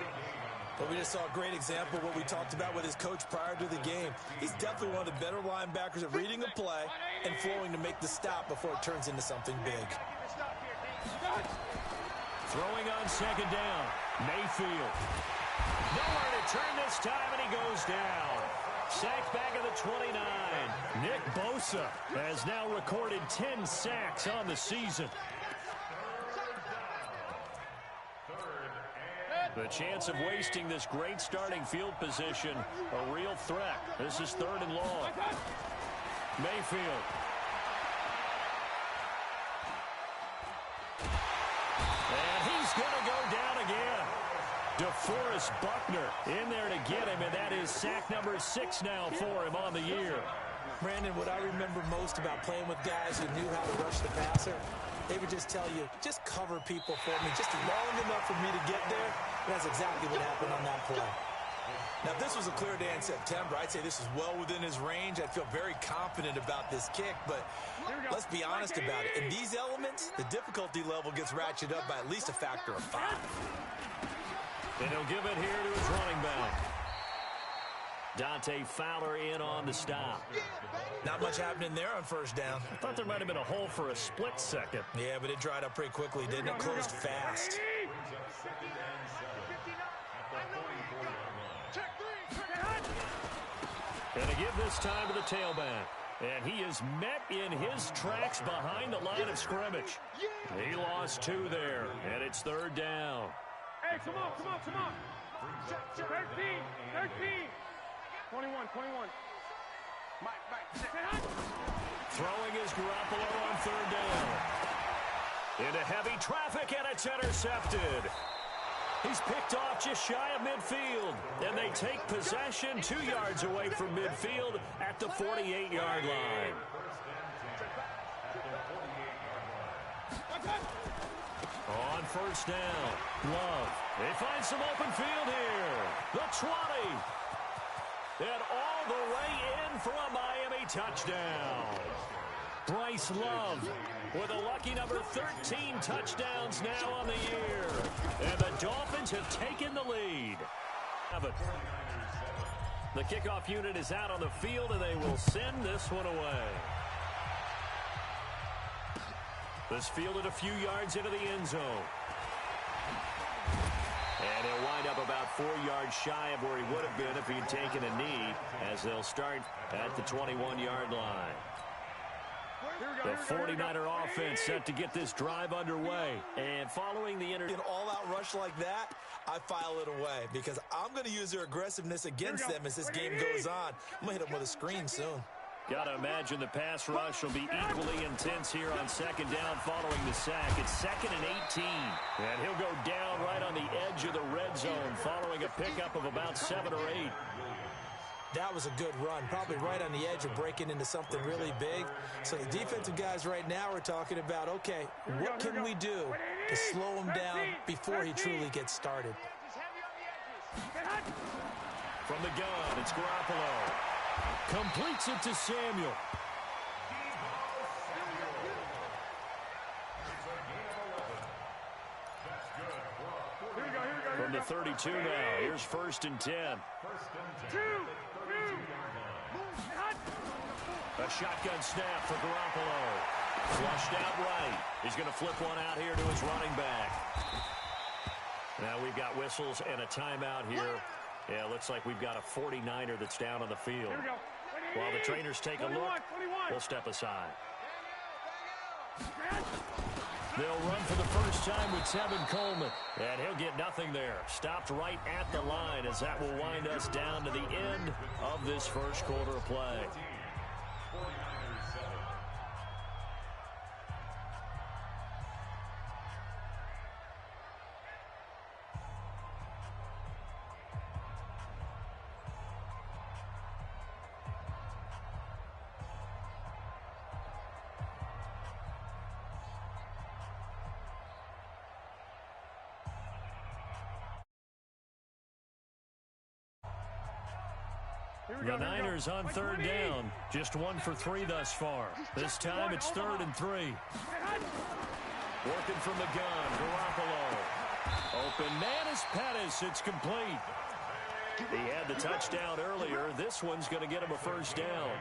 B: But we just saw a great example of what we talked about with his coach prior to the game. He's definitely one of the better linebackers at reading a play and flowing to make the stop before it turns into something big.
A: Throwing on second down, Mayfield. Nowhere to turn this time, and he goes down. Sacked back at the 29. Nick Bosa has now recorded 10 sacks on the season. The chance of wasting this great starting field position, a real threat. This is third and long. Mayfield. And he's going to go down again. DeForest Buckner in there to get him, and that is sack number 6 now for him on the year.
B: Brandon, what I remember most about playing with guys who knew how to rush the passer, they would just tell you, just cover people for me, just long enough for me to get there. And that's exactly what happened on that play. Now, if this was a clear day in September, I'd say this is well within his range. I'd feel very confident about this kick, but let's be honest about it. In these elements, the difficulty level gets ratcheted up by at least a factor of 5.
A: And he'll give it here to his running back. Dante Fowler in on the stop.
B: Not much happening there on first down.
A: I thought there might have been a hole for a split second.
B: Yeah, but it dried up pretty quickly, didn't it? Closed fast.
A: And to give this time to the tailback. And he is met in his tracks behind the line of scrimmage. He lost 2 there, and it's third down.
D: Hey, come on. 13. 21.
A: Throwing is Garoppolo on third down. Into heavy traffic, and it's intercepted. He's picked off just shy of midfield, and they take possession 2 yards away from midfield at the 48-yard line. On first down, Love. They find some open field here. The 20. And all the way in for a Miami touchdown. Bryce Love with a lucky number 13 touchdowns now on the year. And the Dolphins have taken the lead. The kickoff unit is out on the field, and they will send this one away. This fielded a few yards into the end zone. And he'll wind up about 4 yards shy of where he would have been if he'd taken a knee, as they'll start at the 21-yard line. The 49er offense set to get this drive underway. And following the
B: An all-out rush like that, I file it away because I'm going to use their aggressiveness against them as this game goes on. I'm going to hit them with a screen soon.
A: Got to imagine the pass rush will be equally intense here on second down following the sack. It's 2nd and 18. And he'll go down right on the edge of the red zone following a pickup of about 7 or 8.
B: That was a good run, probably right on the edge of breaking into something really big. So the defensive guys right now are talking about, okay, what can we do to slow him down before he truly gets started?
A: From the gun, it's Garoppolo. Completes it to Samuel. From the 32 now, here's 1st and 10. A shotgun snap for Garoppolo. Flushed out right. He's going to flip one out here to his running back. Now we've got whistles and a timeout here. Yeah, looks like we've got a 49er that's down on the field. While the trainers take a look, we'll step aside. They'll run for the first time with Tevin Coleman. And he'll get nothing there. Stopped right at the line as that will wind us down to the end of this first quarter of play. The Niners on 3rd down. Just 1 for 3 thus far. This time it's 3rd and 3. Working from the gun, Garoppolo. Open man is Pettis. It's complete. He had the touchdown earlier. This one's going to get him a first down.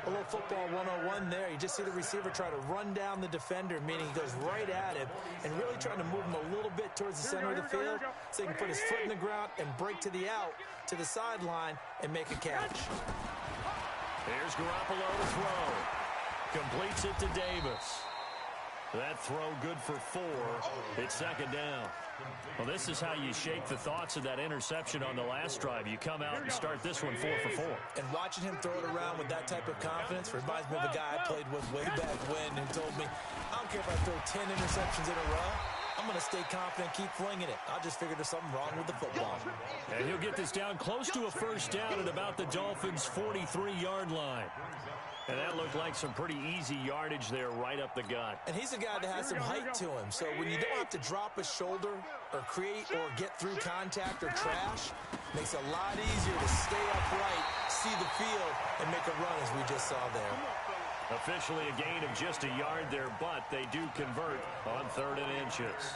B: A little football 101 there. You just see the receiver try to run down the defender, meaning he goes right at him and really trying to move him a little bit towards the center of the field so he can put his foot in the ground and break to the out, to the sideline, and make a catch.
A: Here's Garoppolo to throw. Completes it to Davis. That throw good for 4. It's 2nd down. Well, this is how you shake the thoughts of that interception on the last drive. You come out and start this one 4 for 4.
B: And watching him throw it around with that type of confidence reminds me of a guy I played with way back when who told me, I don't care if I throw 10 interceptions in a row. I'm going to stay confident, keep flinging it. I just figured there's something wrong with the football.
A: And he'll get this down close to a first down at about the Dolphins' 43-yard line. And that looked like some pretty easy yardage there right up the gut.
B: And he's a guy that has some height to him. So when you don't have to drop a shoulder or create or get through contact or trash, it makes it a lot easier to stay upright, see the field, and make a run as we just saw there.
A: Officially a gain of just a yard there, but they do convert on 3rd and inches.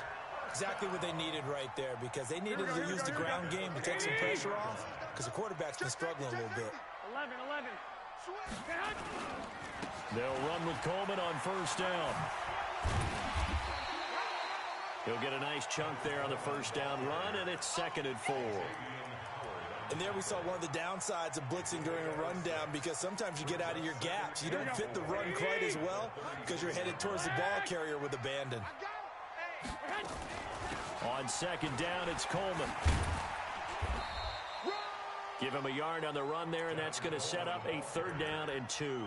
B: Exactly what they needed right there because they needed to use the ground game to take some pressure off because the quarterback's been struggling a little bit.
D: 11.
A: They'll run with Coleman on first down. He'll get a nice chunk there on the first down run, and it's 2nd and 4.
B: And there we saw one of the downsides of blitzing during a rundown because sometimes you get out of your gaps. You don't fit the run quite as well because you're headed towards the ball carrier with abandon.
A: On 2nd down, it's Coleman. Give him a yard on the run there, and that's going to set up a 3rd down and 2.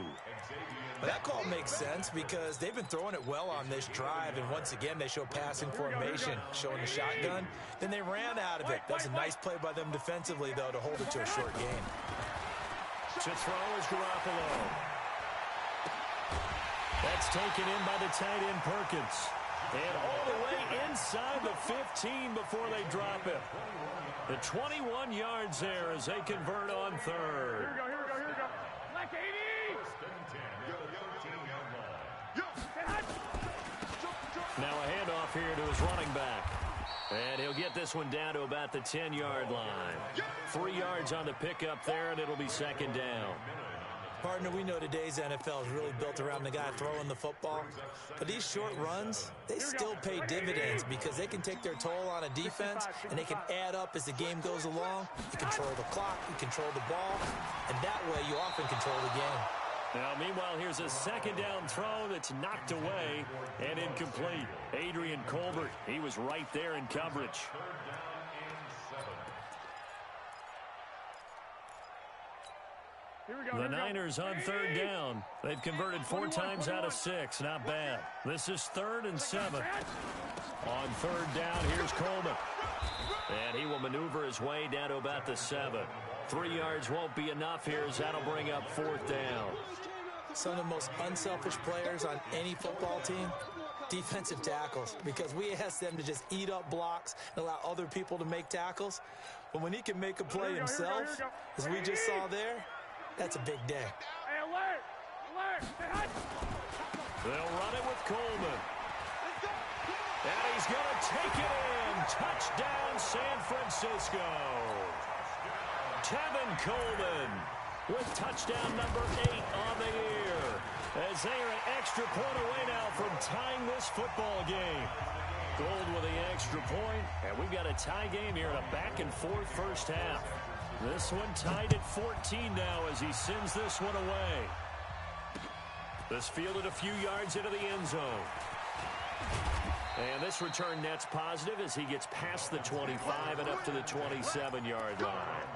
B: That call makes sense because they've been throwing it well on this drive, and once again they show passing formation, showing the shotgun. Then they ran out of it. That's a nice play by them defensively, though, to hold it to a short gain.
A: To throw is Garoppolo. That's taken in by the tight end Perkins. And all the way inside the 15 before they drop it. The 21 yards there as they convert on 3rd.
D: Here we go. Like 80.
A: Now a handoff here to his running back. And he'll get this one down to about the 10-yard line. 3 yards on the pickup there, and it'll be 2nd down.
B: Partner, we know today's NFL is really built around the guy throwing the football. But these short runs, they still pay dividends because they can take their toll on a defense and they can add up as the game goes along. You control the clock, you control the ball, and that way you often control the game.
A: Now, meanwhile, here's a 2nd down throw that's knocked away and incomplete. Adrian Colbert, he was right there in coverage. The Niners on third down. They've converted 4 times out of 6. Not bad. This is 3rd and 7. On third down, here's Coleman. And he will maneuver his way down to about the 7. 3 yards won't be enough here as that'll bring up 4th down.
B: Some of the most unselfish players on any football team, defensive tackles, because we ask them to just eat up blocks and allow other people to make tackles. But when he can make a play himself, as we just saw there, that's a big day.
D: Hey, alert!
A: They'll run it with Coleman. And he's going to take it in. Touchdown, San Francisco. Tevin Coleman with touchdown number 8 on the year. As they are an extra point away now from tying this football game. Gold with the extra point, and we've got a tie game here in a back-and-forth first half. This one tied at 14 now as he sends this one away. This fielded a few yards into the end zone. And this return net's positive as he gets past the 25 and up to the 27-yard line.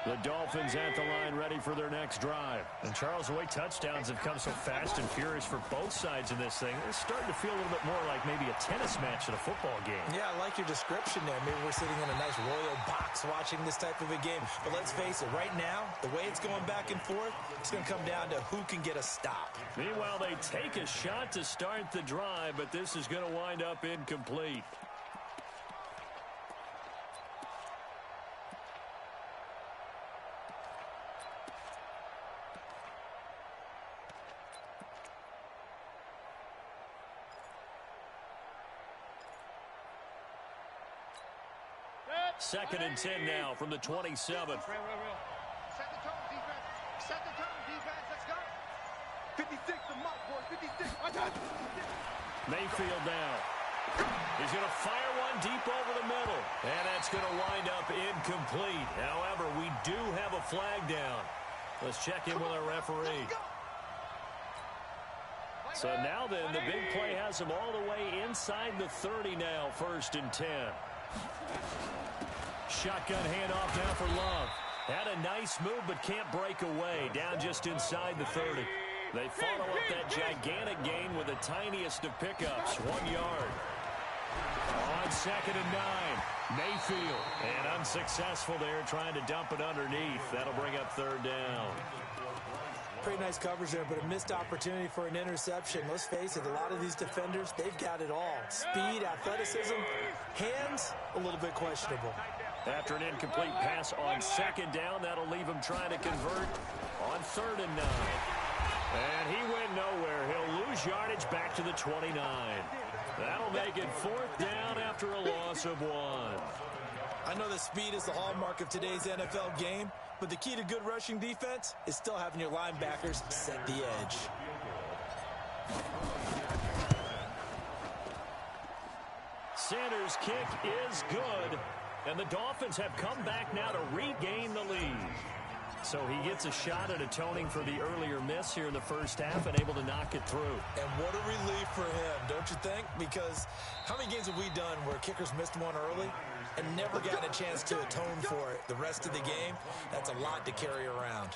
A: The Dolphins at the line ready for their next drive. And Charles, the way touchdowns have come so fast and furious for both sides of this thing, it's starting to feel a little bit more like maybe a tennis match at a football game.
B: Yeah, I like your description there. Maybe we're sitting in a nice royal box watching this type of a game. But let's face it, right now, the way it's going back and forth, it's going to come down to who can get a stop.
A: Meanwhile, they take a shot to start the drive, but this is going to wind up incomplete. Second and 10 now from the 27.
C: Set the tone, defense. Set the tone, defense. Let's go. 56, the mark, boy. 56.
A: Mayfield now. He's going to fire one deep over the middle. And that's going to wind up incomplete. However, we do have a flag down. Let's check in with our referee. So now then, the big play has him all the way inside the 30 now, 1st and 10. Shotgun handoff now for Love. Had a nice move but can't break away. Down just inside the 30. They follow up that gigantic gain with the tiniest of pickups. 1 yard. On 2nd and 9. Mayfield. And unsuccessful there trying to dump it underneath. That'll bring up 3rd down.
B: Pretty nice coverage there, but a missed opportunity for an interception. Let's face it, a lot of these defenders, they've got it all. Speed, athleticism, hands, a little bit questionable.
A: After an incomplete pass on 2nd down, that'll leave him trying to convert on 3rd and 9. And he went nowhere. He'll lose yardage back to the 29. That'll make it 4th down after a loss of 1.
B: I know that speed is the hallmark of today's NFL game, but the key to good rushing defense is still having your linebackers set the edge.
A: Sanders' kick is good, and the Dolphins have come back now to regain the lead. So he gets a shot at atoning for the earlier miss here in the first half and able to knock it through.
B: And what a relief for him, don't you think? Because how many games have we done where kickers missed one early and never gotten a chance to atone for it the rest of the game? That's a lot to carry around.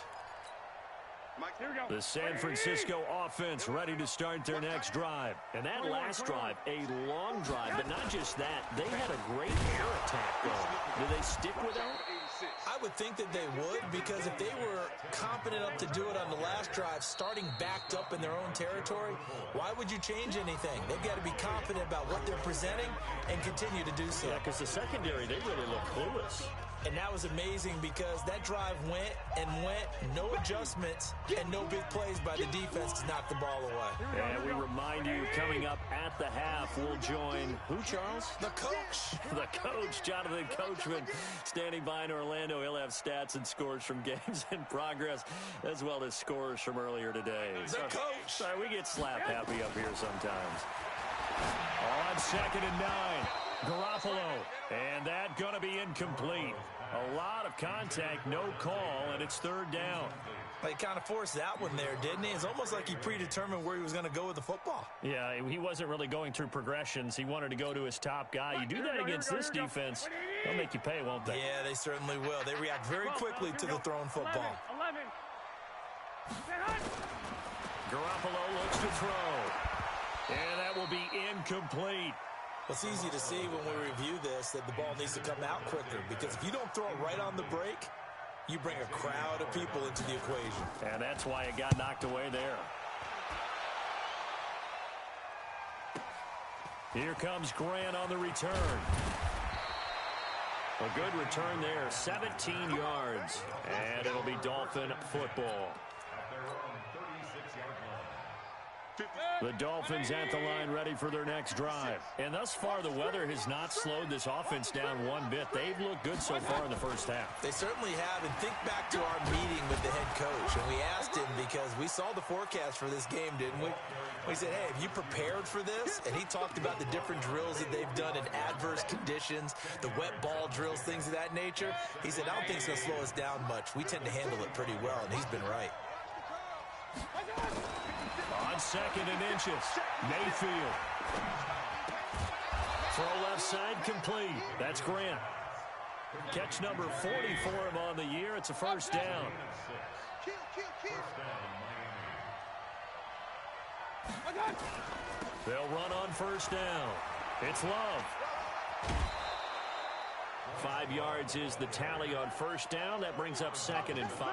A: The San Francisco offense ready to start their next drive. And that last drive, a long drive, but not just that. They had a great air attack going. Do they stick with that?
B: I would think that they would, because if they were competent enough to do it on the last drive, starting backed up in their own territory, why would you change anything? They've got to be confident about what they're presenting and continue to do so.
A: Yeah, because the secondary, they really look clueless.
B: And that was amazing because that drive went and went, no adjustments, and no big plays by the defense to knock the ball away.
A: And we remind you, coming up at the half, we'll join who, Charles?
B: The coach.
A: The coach, Jonathan Coachman, standing by in Orlando. He'll have stats and scores from games in progress, as well as scores from earlier today.
B: The coach.
A: Sorry, we get slap happy up here sometimes. On 2nd and 9. Garoppolo, and that going to be incomplete. A lot of contact, no call, and it's 3rd down.
B: He kind of forced that one there, didn't he? It's almost like he predetermined where he was going to go with the football.
A: Yeah, he wasn't really going through progressions. He wanted to go to his top guy. You do that against this defense, they'll make you pay, won't they?
B: Yeah, they certainly will. They react very quickly to the thrown football.
D: 11.
A: Garoppolo looks to throw. And that will be incomplete.
B: It's easy to see when we review this that the ball needs to come out quicker, because if you don't throw it right on the break, you bring a crowd of people into the equation.
A: And that's why it got knocked away there. Here comes Grant on the return. A good return there, 17 yards. And it'll be Dolphin football. The Dolphins at the line ready for their next drive. And thus far, the weather has not slowed this offense down one bit. They've looked good so far in the first half.
B: They certainly have. And think back to our meeting with the head coach. And we asked him, because we saw the forecast for this game, didn't we? We said, hey, have you prepared for this? And he talked about the different drills that they've done in adverse conditions, the wet ball drills, things of that nature. He said, I don't think it's going to slow us down much. We tend to handle it pretty well, and he's been right.
A: On 2nd and inches, Mayfield. Throw left side complete. That's Grant. Catch number 40 for him on the year. It's a first down. They'll run on first down. It's Love. 5 yards is the tally on first down. That brings up 2nd and 5.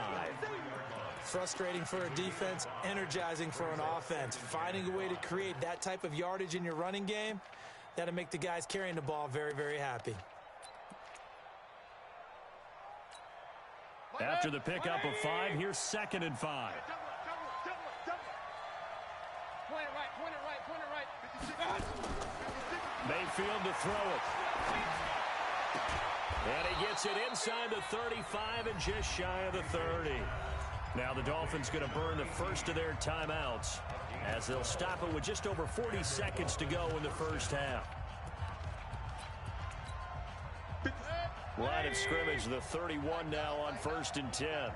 B: Frustrating for a defense, energizing for an offense. Finding a way to create that type of yardage in your running game, that'll make the guys carrying the ball very, very happy.
A: After the pickup of 5, here's 2nd and 5. Mayfield to throw it. And he gets it inside the 35 and just shy of the 30. Now the Dolphins going to burn the first of their timeouts as they'll stop it with just over 40 seconds to go in the first half. Line of scrimmage, the 31 now on 1st and 10.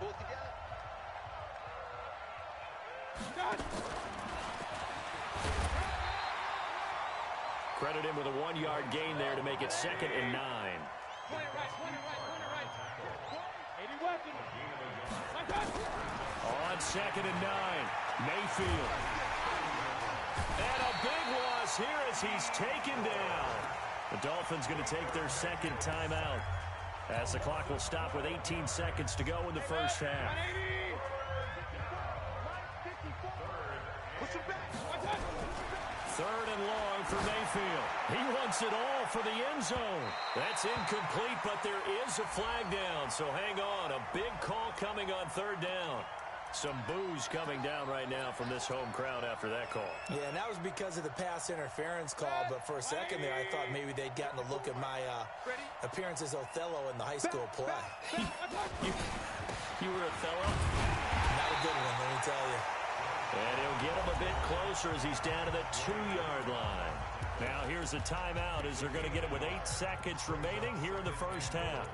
A: Credit him with a 1-yard gain there to make it 2nd and 9. On 2nd and 9, Mayfield. And a big loss here as he's taken down. The Dolphins going to take their 2nd timeout as the clock will stop with 18 seconds to go in the first half. 3rd and long for Mayfield. He wants it all for the end zone. That's incomplete, but there is a flag down, so hang on. A big call coming on 3rd down. Some boos coming down right now from this home crowd after that call.
B: Yeah, and that was because of the pass interference call, but for a second there I thought maybe they'd gotten a look at my appearance as Othello in the high school play.
A: You were Othello?
B: Not a good one, let me tell you.
A: And he'll get him a bit closer as he's down to the 2-yard line. Now here's a timeout as they're going to get it with 8 seconds remaining here in the first half.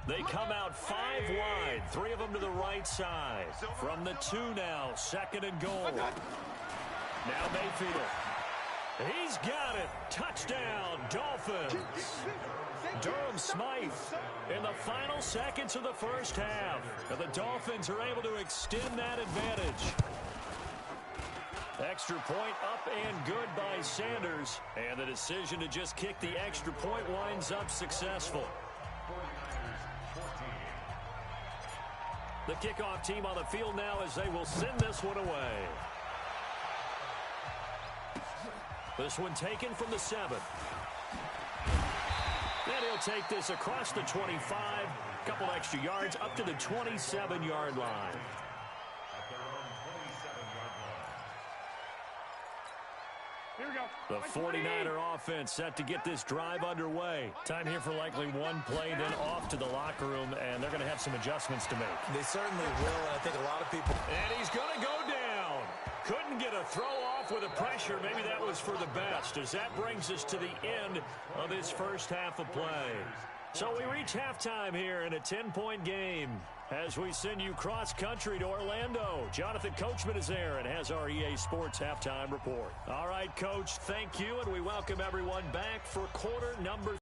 A: They come out 5 wide, 3 of them to the right side. From the 2 now, 2nd and goal. Now Mayfield. He's got it. Touchdown, Dolphins. Durham Smythe in the final seconds of the first half. And the Dolphins are able to extend that advantage. Extra point up and good by Sanders. And the decision to just kick the extra point winds up successful. The kickoff team on the field now as they will send this one away. This one taken from the 7. And he'll take this across the 25. Couple extra yards up to the 27-yard line.
D: Here we go.
A: The 49er offense set to get this drive underway. Time here for likely one play, then off to the locker room, and they're going to have some adjustments to make.
B: They certainly will, and I think a lot of people...
A: And he's going to go down. Couldn't get a throw off with the pressure. Maybe that was for the best, as that brings us to the end of this first half of play. So we reach halftime here in a 10-point game as we send you cross-country to Orlando. Jonathan Coachman is there and has our EA Sports halftime report. All right, Coach, thank you, and we welcome everyone back for quarter number.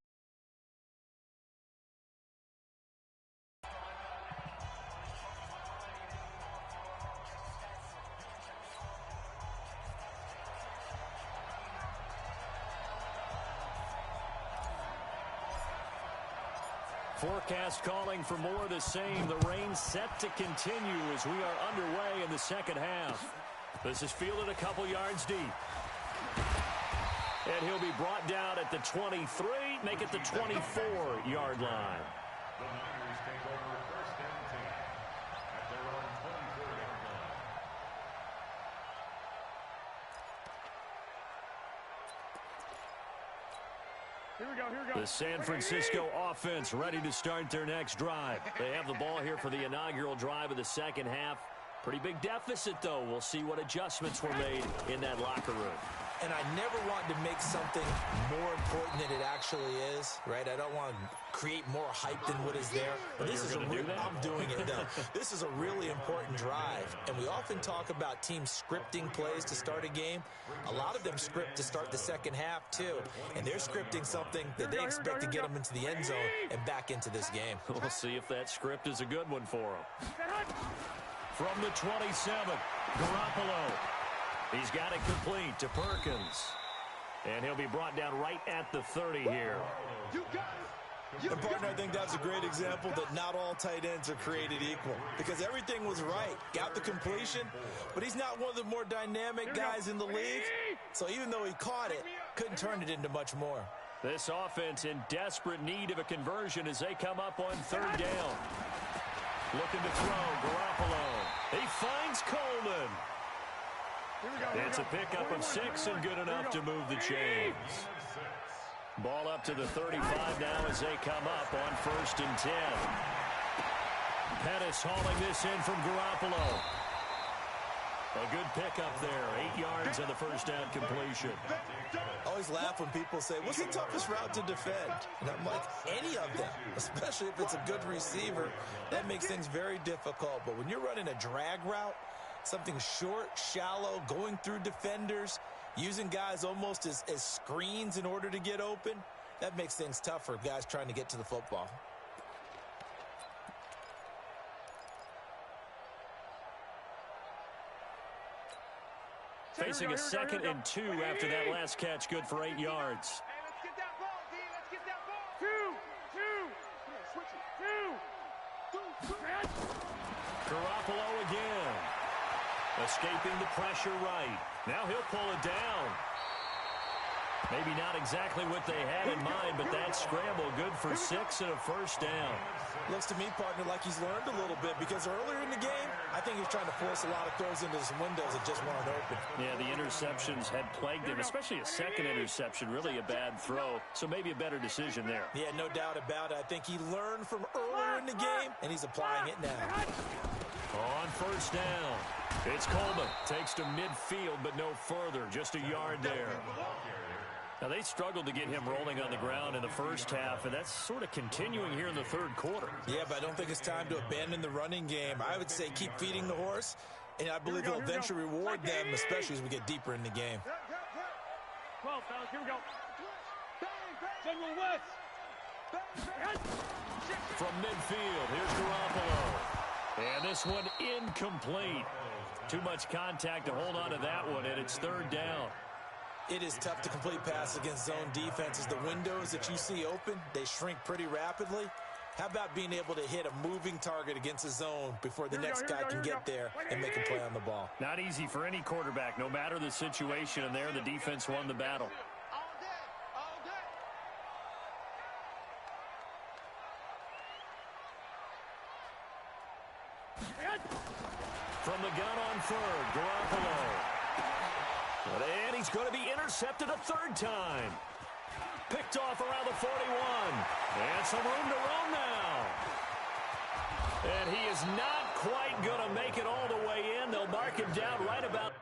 A: Forecast calling for more of the same. The rain set to continue as we are underway in the second half. This is fielded a couple yards deep. And he'll be brought down at the 23, make it the 24-yard line.
E: The Niners take over first and 10 at their own 24-yard line.
D: Here we go, here we go.
A: The San Francisco offense ready to start their next drive. They have the ball here for the inaugural drive of the second half. Pretty big deficit, though. We'll see what adjustments were made in that locker room.
B: And I never want to make something more important than it actually is, right? I don't want to create more hype than what is there. But this is I'm doing it, though. This is a really important drive. And we often talk about teams scripting plays to start a game. A lot of them script to start the second half, too. And they're scripting something that they expect to get them into the end zone and back into this game.
A: We'll see if that script is a good one for them. From the 27, Garoppolo. He's got it complete to Perkins. And he'll be brought down right at the 30 here.
B: And, partner, I think that's a great example that not all tight ends are created equal. Because everything was right. Got the completion, but he's not one of the more dynamic guys in the league. So even though he caught it, couldn't turn it into much more.
A: This offense in desperate need of a conversion as they come up on third down. Looking to throw, Garoppolo. He finds Coleman. It's a pickup of 6 and good enough to move the chains. Ball up to the 35 now as they come up on first and 10. Pettis hauling this in from Garoppolo. A good pickup there. 8 yards on the first down completion.
B: I always laugh when people say, what's the toughest route to defend? And I'm like, any of them, especially if it's a good receiver. That makes things very difficult. But when you're running a drag route, something short, shallow, going through defenders, using guys almost as screens in order to get open, that makes things tough for guys trying to get to the football.
A: Facing a 2nd and 2 after that last catch, good for 8 yards.
C: Hey, let's get that ball, D. Let's get that ball. Two.
A: Garoppolo again. Escaping the pressure right. Now he'll pull it down. Maybe not exactly what they had in mind, but that scramble good for 6 and a first down.
B: Looks to me, partner, like he's learned a little bit because earlier in the game, I think he's trying to force a lot of throws into some windows that just weren't open.
A: Yeah, the interceptions had plagued him, especially a second interception, really a bad throw. So maybe a better decision there.
B: Yeah, no doubt about it. I think he learned from earlier in the game, and he's applying it now.
A: On first down, it's Coleman. Takes to midfield, but no further. Just a yard there. Now, they struggled to get him rolling on the ground in the first half, and that's sort of continuing here in the third quarter.
B: Yeah, but I don't think it's time to abandon the running game. I would say keep feeding the horse, and I believe he'll eventually reward them, especially as we get deeper in the game.
D: 12, fellas, here we go. General West.
A: From midfield, here's Garoppolo. And this one incomplete. Too much contact to hold on to that one, and it's third down.
B: It is tough to complete passes against zone defenses. The windows that you see open, they shrink pretty rapidly. How about being able to hit a moving target against a zone before the next guy can get there and make a play on the ball?
A: Not easy for any quarterback, no matter the situation, and there the defense won the battle. From the gun on third, Garoppolo. And he's going to be intercepted a third time. Picked off around the 41. And some room to roam now. And he is not quite going to make it all the way in. They'll mark him down right about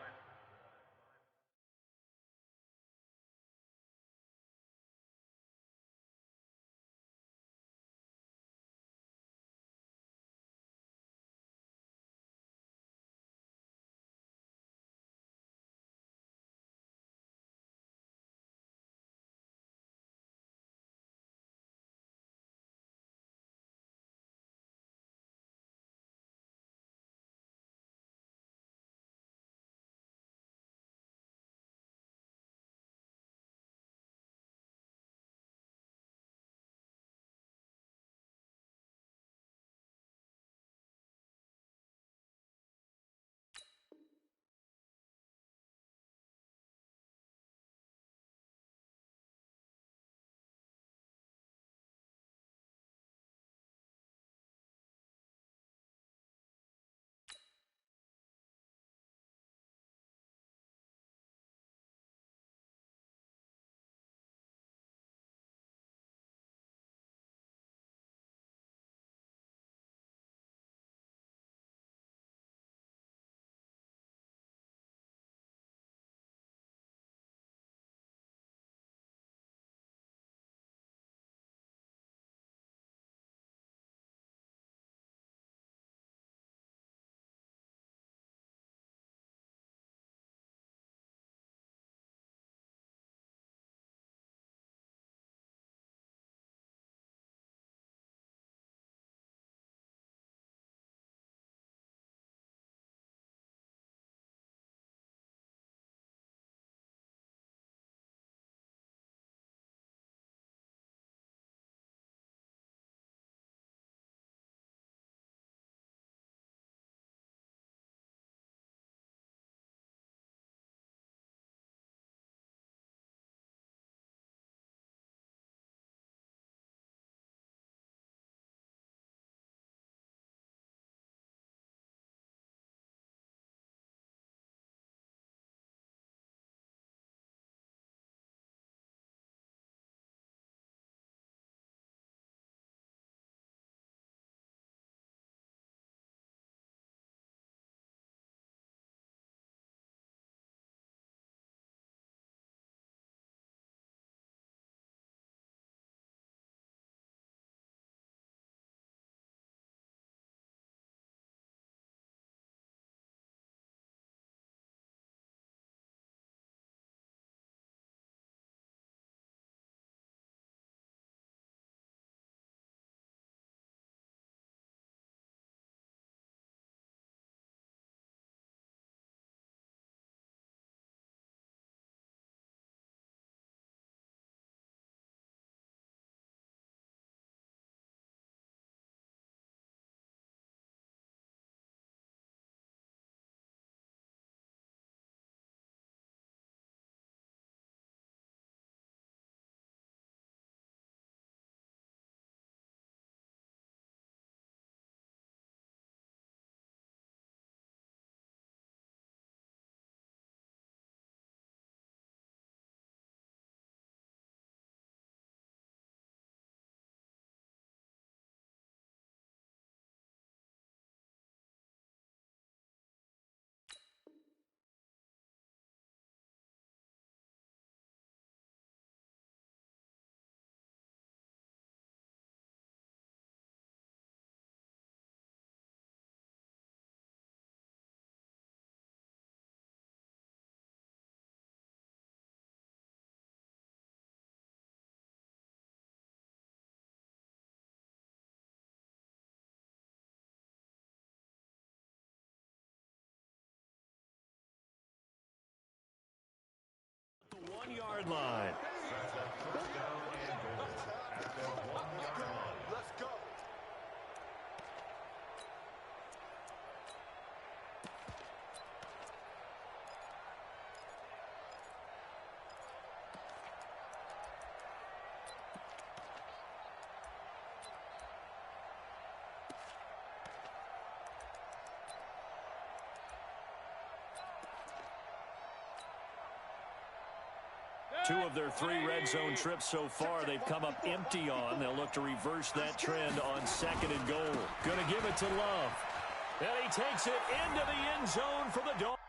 A: 1-yard line.
E: Sets up first down and goal at their 1-yard line.
C: Let's go.
A: Two of their 3 red zone trips so far they've come up empty on. They'll look to reverse that trend on 2nd and goal. Going to give it to Love. And he takes it into the end zone for the Dolphins.